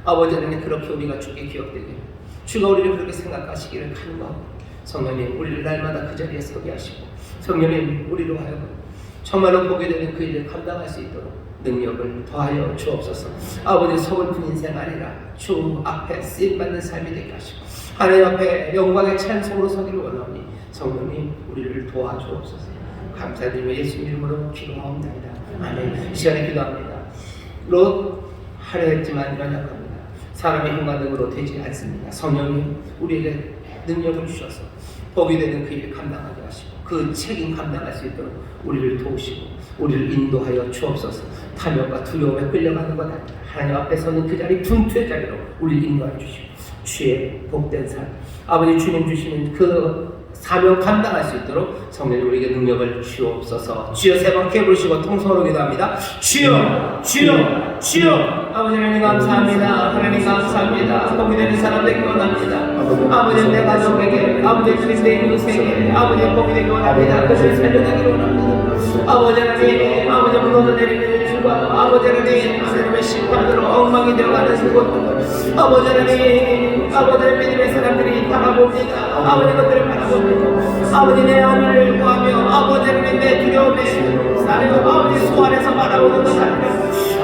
아버지 하나님 그렇게 우리가 주께 기억되기를 주가 우리를 그렇게 생각하시기를 간구하고 성령님 우리를 날마다 그 자리에 서게 하시고 성령님 우리로 하여금 정말로 보게 되는 그 일을 감당할 수 있도록 능력을 더하여 주옵소서. 아버지 서글픈 인생 아니라 주 앞에 쓰임받는 삶이 되게 하시고 하나님 앞에 영광의 찬송으로 서기를 원하오니 성령님 우리를 도와주옵소서. 감사드리며 예수님 이름으로 기도하옵나이다. 아멘. 이 시간에 기도합니다. 롯 하려했지만 연약합니다. 사람의 힘과 능으로 되지 않습니다. 성령님 우리에게 능력을 주셔서 복이 되는 그 일을 감당하게 하시고 그 책임 감당할 수 있도록 우리를 도우시고 우리를 인도하여 주옵소서. 탐욕과 두려움에 끌려가는 것 아니라 하나님 앞에 서는 그 자리 분투의 자리로 우리를 인도하여 주시고 주의 복된 삶, 아버지 주님 주시는 그 사명 감당할 수 있도록 성령님 우리에게 능력을 주옵소서. 주여 세 번 크게 부르시고 통성으로 기도합니다. 주여 주여 주여. 아버지 하나님 감사합니다. 하나님 감사합니다. 복이 되는 사람 되기 원합니다. 아버지 내 가족에게, 아버지 주님 내 인생에 아버지 복이 되기 원합니다. 그것을 살려내기 원합니다. 아버지 하나님, 아버지 무너져내리는 주가 아버지 하나님의 심판으로 엉망이 되어가는 그곳들, 아버지 하나님, 아버지 믿음의 사람들이 바라봅니다. 아버지 것들을 바라봅니다. 아버지 내 안위를 구하며 아버지 하나님 내 두려움에 나를 아버지 소 안에서 바라보는 것 아니라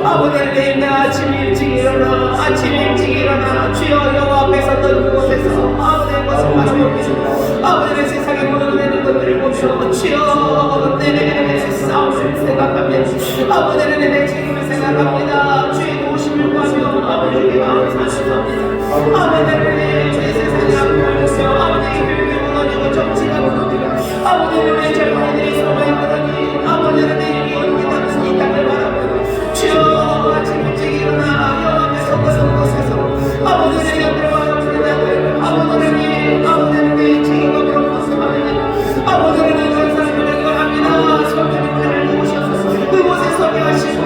아버지 하나님 내 아침 일찍 일어나 주여 여호와 앞에 섰던 그곳에서 아버지의 것을 바라봅니다. 아버지의 세상에 무너지는 것들을 보며 주여 내 싸움을 생각하며 아버지 하나님 내 책임을 생각합니다. 주의 도우심을 구하며 아버지에게 감사합니다. 아버지 하나님 내 세상에 아픔을 보며 아버지의 교육이 무너지고 정치가 무너지고 아버지 하나님의 젊은이들이 소망이 무너지니 아버지 하나님 연기하면서 이 땅을 바라보고 주여 아침 일찍 일어나 여호와 앞에 섰던 곳에서 아버지 하나님 옆으로 와주는 자들, 아버지 하나님의 책임감으로 벗어나는 아버지 하나님 그런 사람들을 원합니다. 성령님 나를 도우셔서 그곳에 서게 하시고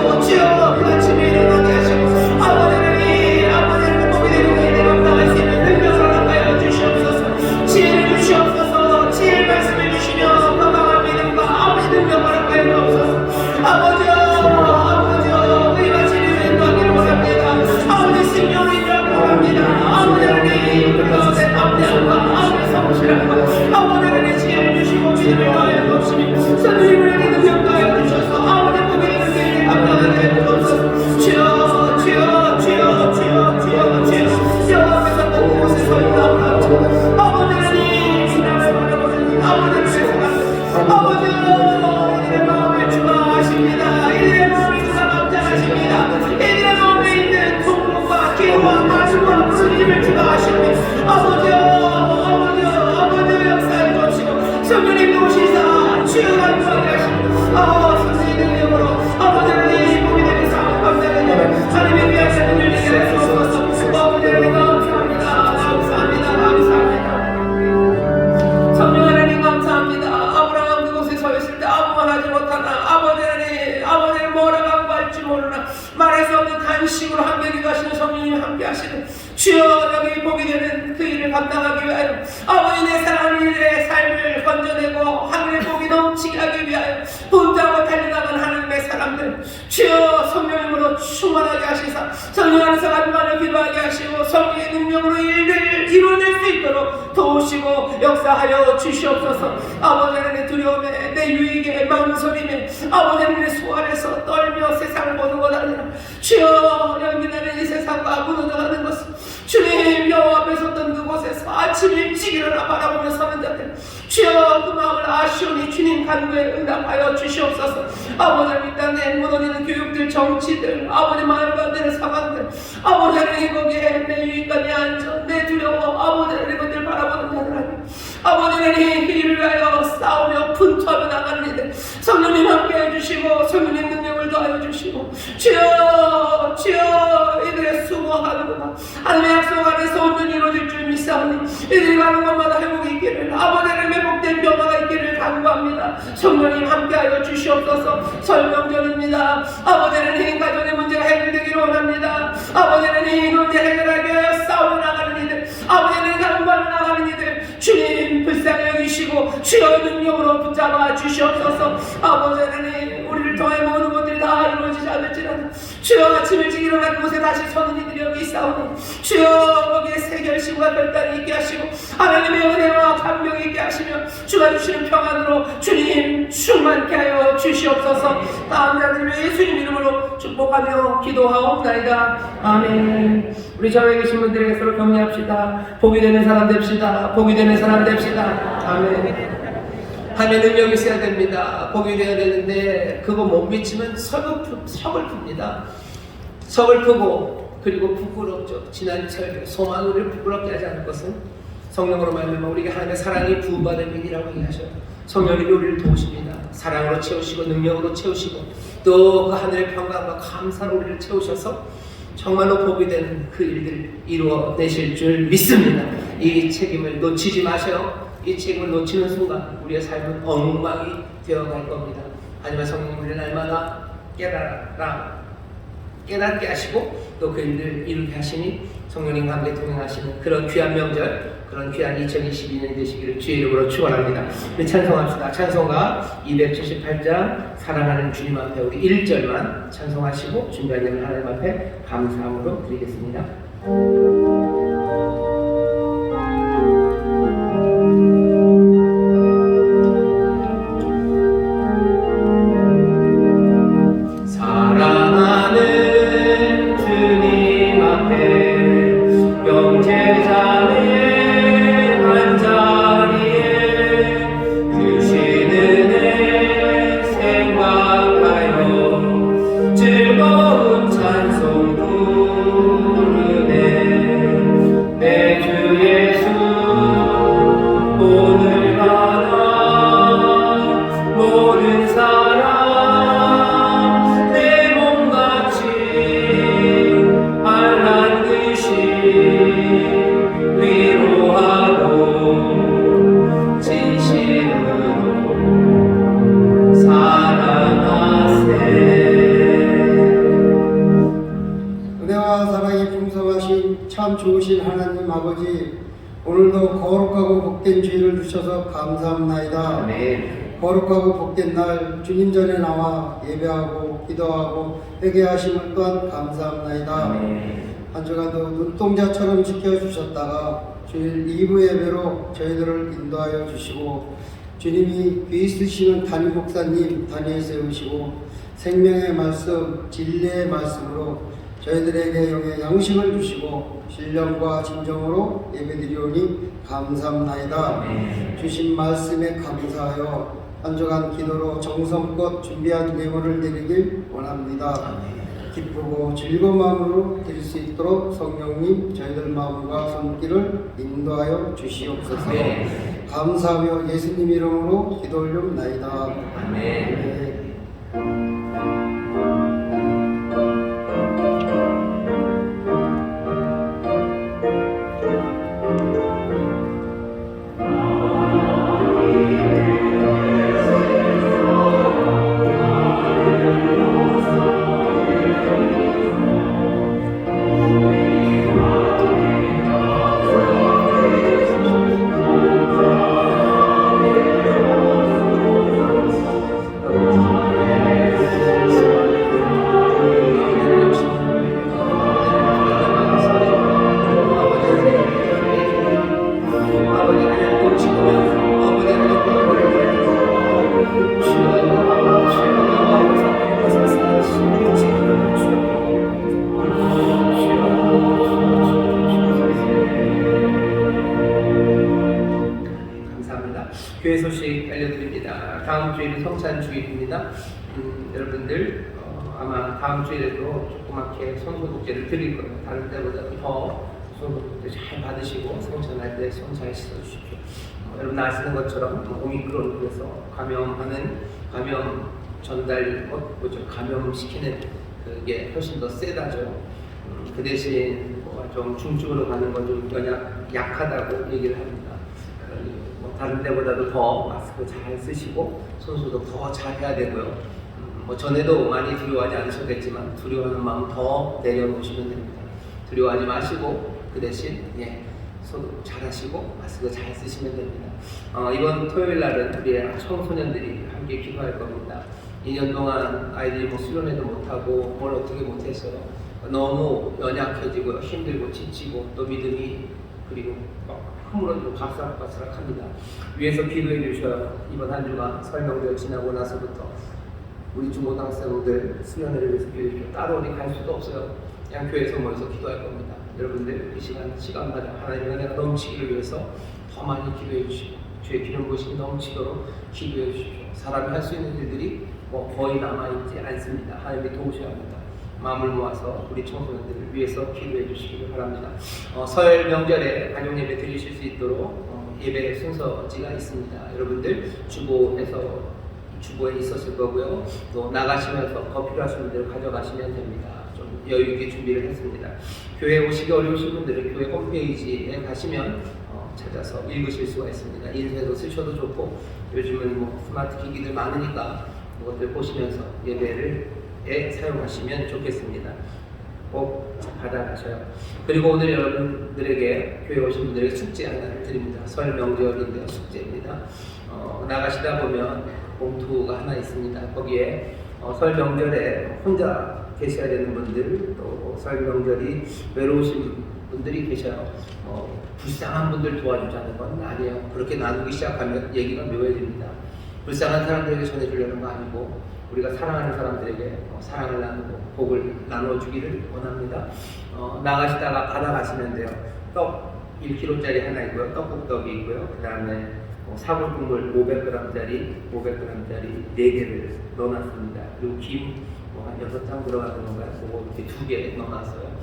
안식으로 함께 기도하시는 성령님 함께 하시는 주여 여기 보게 되는 그 일을 감당하기 위하여 아버지 내 사랑하는 이들의 삶을 건져내고 하늘의 복이 넘치게 하기 위하여 분주하고 달려나간 하나님의 사람들 주여 성령님으로 충만하게 하시사 성령 안에서 간만을 기도하게 하시고 성령의 능력으로 일들을 이루어낼 수 있도록 도우시고 역사하여 주시옵소서. 아버지 하나님의 두려움에 내 유익에 망설임에 아버지 하나님의 소환에서 떨며 세상을 보는 것 아니라 주여 연기나는 이 세상과 무너져가는 것을 주님 여호와 앞에 섰던 그곳에서 아침 일찍 일어나 바라보며 서는 자들 주여 그 마음을 아시오니 주님 간구에 응답하여 주시옵소서. 아버지 하나님 이 땅에 무너지는 교육들 정치들 아버지 마음과 안 되는 상황들 아버지 하나님 거기에 내 유익과 내 안전 내 두려워 아버지 하나님 것들 바라보는 자들 아니에요. 아버지 하나님 그 일을 위하여 싸우며 분투하며 나가는 이들 성령님 함께 해주시고 성령님 능력을 더하여 주시고 주여 이들의 수고하는구나 하나님의 약속 안에서 오늘 이루어질 줄 믿사오니 이들이 가는 곳마다 회복이 있기를 아버지 하나님 회복된 변화가 있기를 간구합니다. 성령님 함께하여 주시옵소서. 설명전입니다. 아버지 하나님 가정의 문제가 해결되기를 원합니다. 아버지 하나님 이 문제 해결하기 위하여 싸우며 나가는 이들 아버지 하나님 간구하며 나가는 이들 주님 불쌍히 여기시고 주여 능력으로 붙잡아 주시옵소서. 아버지 하나님 우리를 통해 모든 것들이 다 이루어지지 않을지라도 주여 아침 일찍 일어난 곳에 다시 서는 이들이 여기 있사오니 주여 거기에 새 결심과 결단이 있게 하시고 하나님의 은혜와 감격이 있게 하시며 주가 주시는 평안으로 주님 충만케 하여 주시옵소서. 다음 자들을 예수님 이름으로 축복하며 기도하옵나이다. 아멘. 우리 저에 계신 분들에게 서로 격려합시다. 복이 되는 사람 됩시다. 복이 되는 사람 됩시다. 아멘. 하나님의 능력이 있어야 됩니다. 복이 되어야 되는데 그거 못 미치면 서글픕니다. 서글프고 그리고 부끄럽죠. 지난 설교 소망을 우리를 부끄럽게 하지 않을 것은 성령으로 말미암아 우리에게 하나님의 사랑이 부음받을 일이라고 얘기하셔요. 성령님이 우리를 도우십니다. 사랑으로 채우시고 능력으로 채우시고 또 그 하늘의 평강과 감사로 우리를 채우셔서 정말로 복이 되는 그 일들 이루어내실 줄 믿습니다. 이 책임을 놓치지 마셔요. 이 책임을 놓치는 순간 우리의 삶은 엉망이 되어갈 겁니다. 하지만 성령님 우리를 날마다 깨닫게 하시고 또 그 일을 이루게 하시니 성령님과 함께 동행하시는 그런 귀한 명절 그런 귀한 2022년이 되시기를 주의 이름으로 축원합니다. 우리 찬송합시다. 찬송가 278장 사랑하는 주님 앞에 우리 1절만 찬송하시고 준비한 일을 하나님 앞에 감사함으로 드리겠습니다. 참 좋으신 하나님 아버지, 오늘도 거룩하고 복된 주일을 주셔서 감사합나이다. 네. 거룩하고 복된 날 주님 전에 나와 예배하고 기도하고 회개하심을 또한 감사합나이다. 네. 한 주간도 눈동자처럼 지켜주셨다가 주일 2부 예배로 저희들을 인도하여 주시고 주님이 귀 쓰시는 담임 목사님 단위에 세우시고 생명의 말씀, 진리의 말씀으로 저희들에게 영의 양식을 주시고 신령과 진정으로 예배드리오니 감사합나이다. 주신 말씀에 감사하여 한 주간 기도로 정성껏 준비한 예물을 드리길 원합니다. 기쁘고 즐거운 마음으로 드릴 수 있도록 성령님 저희들 마음과 손길을 인도하여 주시옵소서. 감사하며 예수님 이름으로 기도 올려옵나이다. 아멘. 성찬 주일입니다. 여러분들 아마 다음 주일에도 조그맣게 손소독제를 드릴 거예요. 다른 때보다 더 손소독제 잘 받으시고 성찬할 때 손 잘 씻어주십시오. 여러분 아시는 것처럼 오미크론에서 감염 전달 감염시키는 그게 훨씬 더 세다죠. 그 대신 좀 중증으로 가는 건 좀 약하다고 얘기를 합니다. 다른 때보다도 더 마스크 잘 쓰시고 손소독 더 잘 해야 되고요. 전에도 많이 두려워하지 않으셨겠지만 두려워하는 마음 더 내려놓으시면 됩니다. 두려워하지 마시고 그 대신 소독 잘 하시고 마스크 잘 쓰시면 됩니다. 이번 토요일 날은 우리 청소년들이 함께 기도할 겁니다. 2년 동안 아이들이 수련회도 못하고 뭘 어떻게 못했어요. 너무 연약해지고 힘들고 지치고 또 믿음이 그리고 흐물어지고 바스락바스락합니다. 위에서 기도해 주셔요. 이번 한 주간 설 명절 지나고 나서부터 우리 중고등학생들 수련회를 위해서 기도해 주셔요. 따로 어디 갈 수도 없어요. 그냥 교회에서 모여서 기도할 겁니다. 여러분들 이 시간마다 하나님의 은혜가 넘치기를 위해서 더 많이 기도해 주시고 주의 기름 부으심이 넘치도록 기도해 주십시오. 사람이 할 수 있는 일들이 거의 남아있지 않습니다. 하나님이 도우셔야 합니다. 마음을 모아서 우리 청소년들을 위해서 기도해 주시기를 바랍니다. 설 명절에 가족 예배 드리실 수 있도록 예배 순서지가 있습니다. 여러분들 주보에 있었을 거고요. 또 나가시면서 더 필요하신 분들을 가져가시면 됩니다. 좀 여유 있게 준비를 했습니다. 교회 오시기 어려우신 분들은 교회 홈페이지에 가시면 찾아서 읽으실 수가 있습니다. 인쇄도 쓰셔도 좋고 요즘은 스마트 기기들 많으니까 그것들 보시면서 예배에 사용하시면 좋겠습니다. 꼭 받아가셔요. 그리고 오늘 여러분들에게 교회 오신 분들에게 숙제 하나를 드립니다. 설 명절인데요. 숙제입니다. 나가시다 보면 봉투가 하나 있습니다. 거기에 설 명절에 혼자 계셔야 되는 분들 또 설 명절이 외로우신 분들이 계셔요. 불쌍한 분들 도와주자는 건 아니에요. 그렇게 나누기 시작하면 얘기가 묘해집니다. 불쌍한 사람들에게 전해주려는 거 아니고 우리가 사랑하는 사람들에게 사랑을 나누고 복을 나눠주기를 원합니다. 나가시다가 받아가시면 돼요. 떡 1kg짜리 하나 있고요. 떡국떡이 있고요. 그 다음에 사골국물 500g짜리 4개를 넣어놨습니다. 그리고 김 한 6장 들어가는 건가요? 그거 이렇게 2개 넣어놨어요.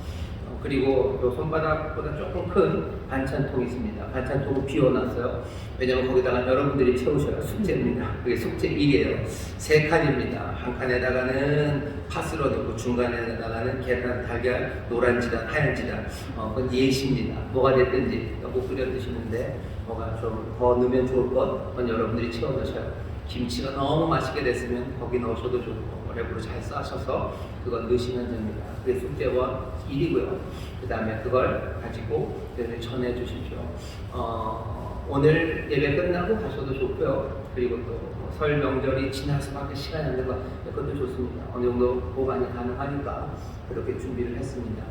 그리고 요 손바닥보다 조금 큰 반찬통이 있습니다. 반찬통을 비워놨어요. 왜냐면 거기다가 여러분들이 채우셔야 숙제입니다. 그게 숙제 1이에요. 3칸입니다. 한 칸에다가는 파스로 넣고 중간에다가는 계란, 달걀, 노란 지단, 하얀 지단. 그건 예시입니다. 뭐가 됐든지 넣고 끓여 드시는데 뭐가 좀 더 넣으면 좋을 것 그건 여러분들이 채워 넣으셔요. 김치가 너무 맛있게 됐으면 거기 넣으셔도 좋고 랩으로 잘 싸셔서 그걸 넣으시면 됩니다. 그게 숙제원 1이고요. 그 다음에 그걸 가지고 전해 주십시오. 오늘 예배 끝나고 가셔도 좋고요. 그리고 또 설 명절이 지날 수밖에 시간이 안 되는 것 그것도 좋습니다. 어느 정도 보관이 가능하니까 그렇게 준비를 했습니다.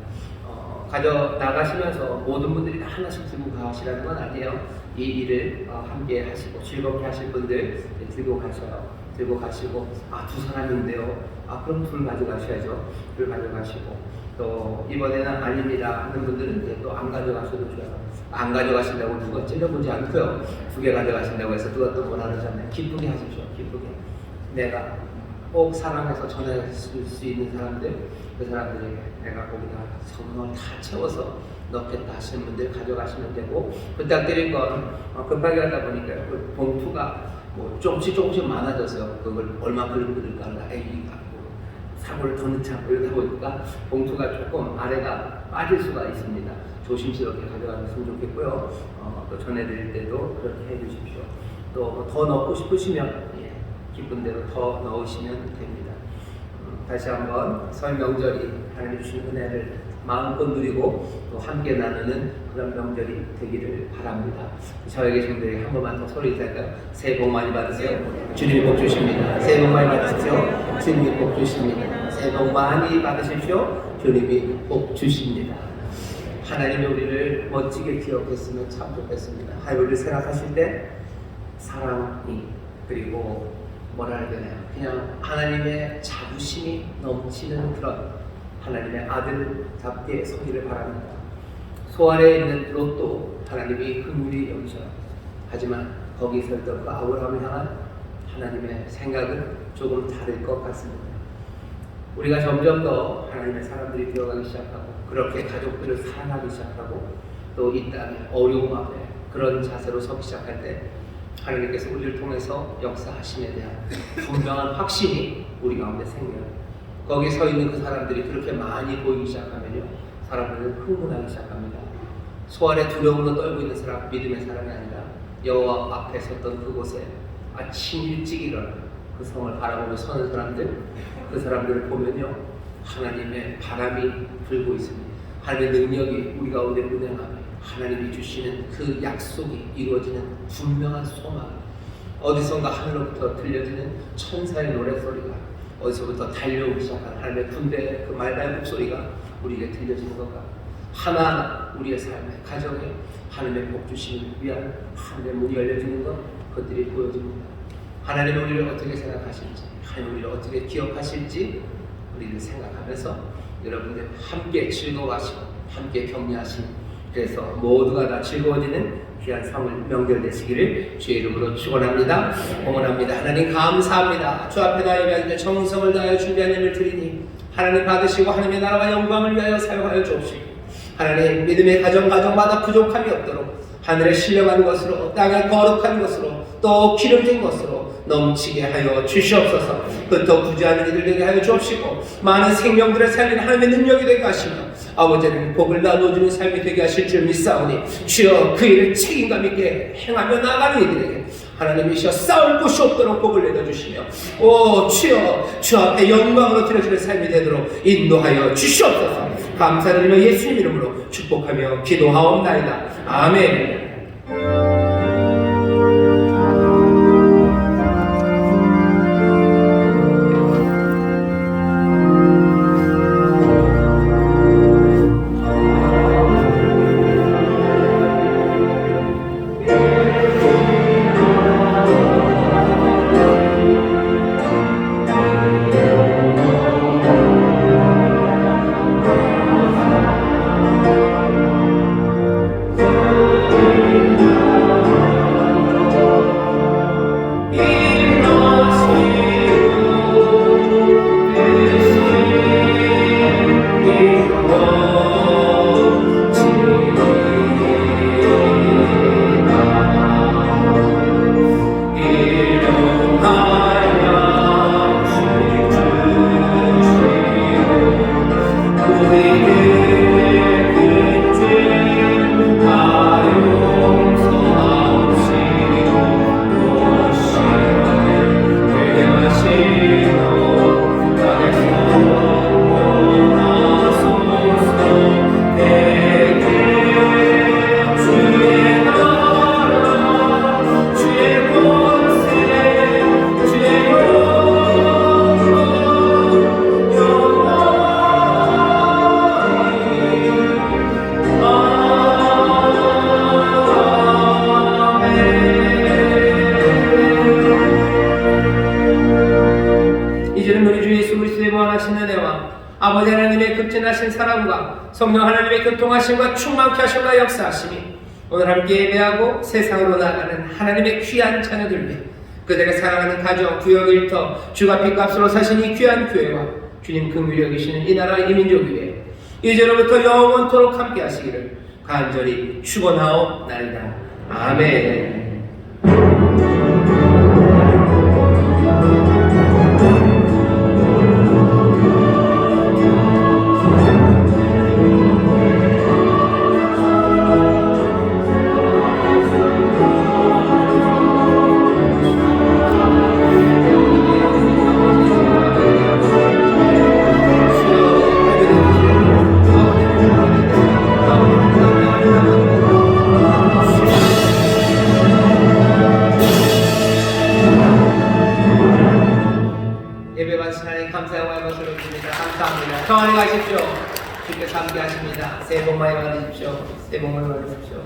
가져 나가시면서 모든 분들이 다 하나씩 들고 가시라는 건 아니에요. 이 일을 함께 하시고 즐겁게 하실 분들 들고 가셔요. 들고 가시고 2사람인데요. 그럼 둘 가져가셔야죠. 둘 가져가시고 또 이번에는 아닙니다 하는 분들은 또 안 가져가셔도 좋아요. 안 가져가신다고 누가 찔러보지 않고요. 2개 가져가신다고 해서 누가 또 뭐라 그러잖아요. 기쁘게 하십시오. 기쁘게. 내가 꼭 사랑해서 전해줄 수 있는 사람들 그 사람들에게 내가 거기다 선물 다 채워서 넣겠다 하시는 분들 가져가시면 되고 부탁드릴 건 급하게 하다 보니까 그 봉투가 조금씩 많아졌어요. 그걸 얼마큼 끓일까 사고를 더 넣자 이러다 보니까 봉투가 조금 아래가 빠질 수가 있습니다. 조심스럽게 가져가셨으면 좋겠고요. 또 전해드릴 때도 그렇게 해주십시오. 또 더 넣고 싶으시면 기쁜 대로 더 넣으시면 됩니다. 다시 한번 설 명절이 하나님 주신 은혜를 마음껏 누리고 또 함께 나누는 그런 명절이 되기를 바랍니다. 저에게 분들에게 한 번만 더 소리 질까요? 새해 복 많이 받으세요. 주님이 복 주십니다. 새해 복 많이 받으십시오. 주님이 복 주십니다. 새해 복 많이 받으십시오. 주님이 복 주십니다. 하나님이 우리를 멋지게 기억했으면 참 좋겠습니다. 하나님을 생각하실 때 사랑이 그리고 뭐라 해야 되나요? 그냥 하나님의 자부심이 넘치는 그런 하나님의 아들답게 서기를 바랍니다. 소아래에 있는 롯도 하나님이 긍휼히 여기셔요. 하지만 거기서 그 아브라함을 향한 하나님의 생각은 조금 다를 것 같습니다. 우리가 점점 더 하나님의 사람들이 되어가기 시작하고 그렇게 가족들을 사랑하기 시작하고 또 이 땅의 어려움 앞에 그런 자세로 서기 시작할 때 하나님께서 우리를 통해서 역사하심에 대한 분명한 확신이 우리 가운데 생겨요. 거기에 서 있는 그 사람들이 그렇게 많이 보이기 시작하면요, 사람들은 흥분하기 시작합니다. 소환의 두려움으로 떨고 있는 사람, 믿음의 사람이 아니라 여호와 앞에 섰던 그곳에 아침 일찍 일어나 그 성을 바라보며 서는 사람들, 그 사람들을 보면요, 하나님의 바람이 불고 있습니다. 하나님의 능력이 우리 가운데 운행하며 하나님이 주시는 그 약속이 이루어지는 분명한 소망, 어디선가 하늘로부터 들려지는 천사의 노래소리가, 어디서부터 달려오기 시작한 하나님의 군대의 그 말발 목소리가 우리에게 들려지는 것 같고, 하나하나 우리의 삶의 가정에 하나님의 복 주심을 위한 하나님의 문이 열려지는 것, 그것들이 보여집니다. 하나님은 우리를 어떻게 생각하실지, 하나님 우리를 어떻게 기억하실지 우리를 생각하면서 여러분들 함께 즐거워하시고 함께 격려하시고, 그래서 모두가 다 즐거워지는 귀한 성을 명절되시기를 주의 이름으로 축원합니다. 응원합니다. 하나님 감사합니다. 주 앞에 나 예배할 때 정성을 다하여 준비한 예배를 드리니 하나님 받으시고 하나님의 나라와 영광을 위하여 사용하여 주옵시고, 하나님 믿음의 가정마다 부족함이 없도록 하늘에 신령한 것으로 땅에 거룩한 것으로 또 기름진 것으로 넘치게 하여 주시옵소서. 흩어 부지하는 이들 되게 하여 주옵시고, 많은 생명들을 살리는 하나님의 능력이 되게 하시며 아버지는 복을 나눠주는 삶이 되게 하실 줄 믿사오니 주여 그 일을 책임감 있게 행하며 나가는 이들에게 하나님이시여 싸울 곳이 없도록 복을 내려주시며, 오 주여 주 앞에 영광으로 드려지는 삶이 되도록 인도하여 주시옵소서. 감사드리며 예수님 이름으로 축복하며 기도하옵나이다. 아멘. 이제는 우리 주 예수 그리스도의 무한하신 은혜와 아버지 하나님의 극진하신 사랑과 성령 하나님의 교통하심과 충만케 하심과 역사하심이 오늘 함께 예배하고 세상으로 나아가는 하나님의 귀한 자녀들 위해, 그들의 사랑하는 가정, 구역, 일터, 주가 핏값으로 사신 이 귀한 교회와 주님 긍휼히 여기시는 이 나라 이 민족 위에 이제로부터 영원토록 함께 하시기를 간절히 축원하옵나이다. 아멘. 감사합니다. 평안히 가십시오. 주께서 함께 하십니다. 새해 복 많이 받으십시오. 새해 복 많이 받으십시오.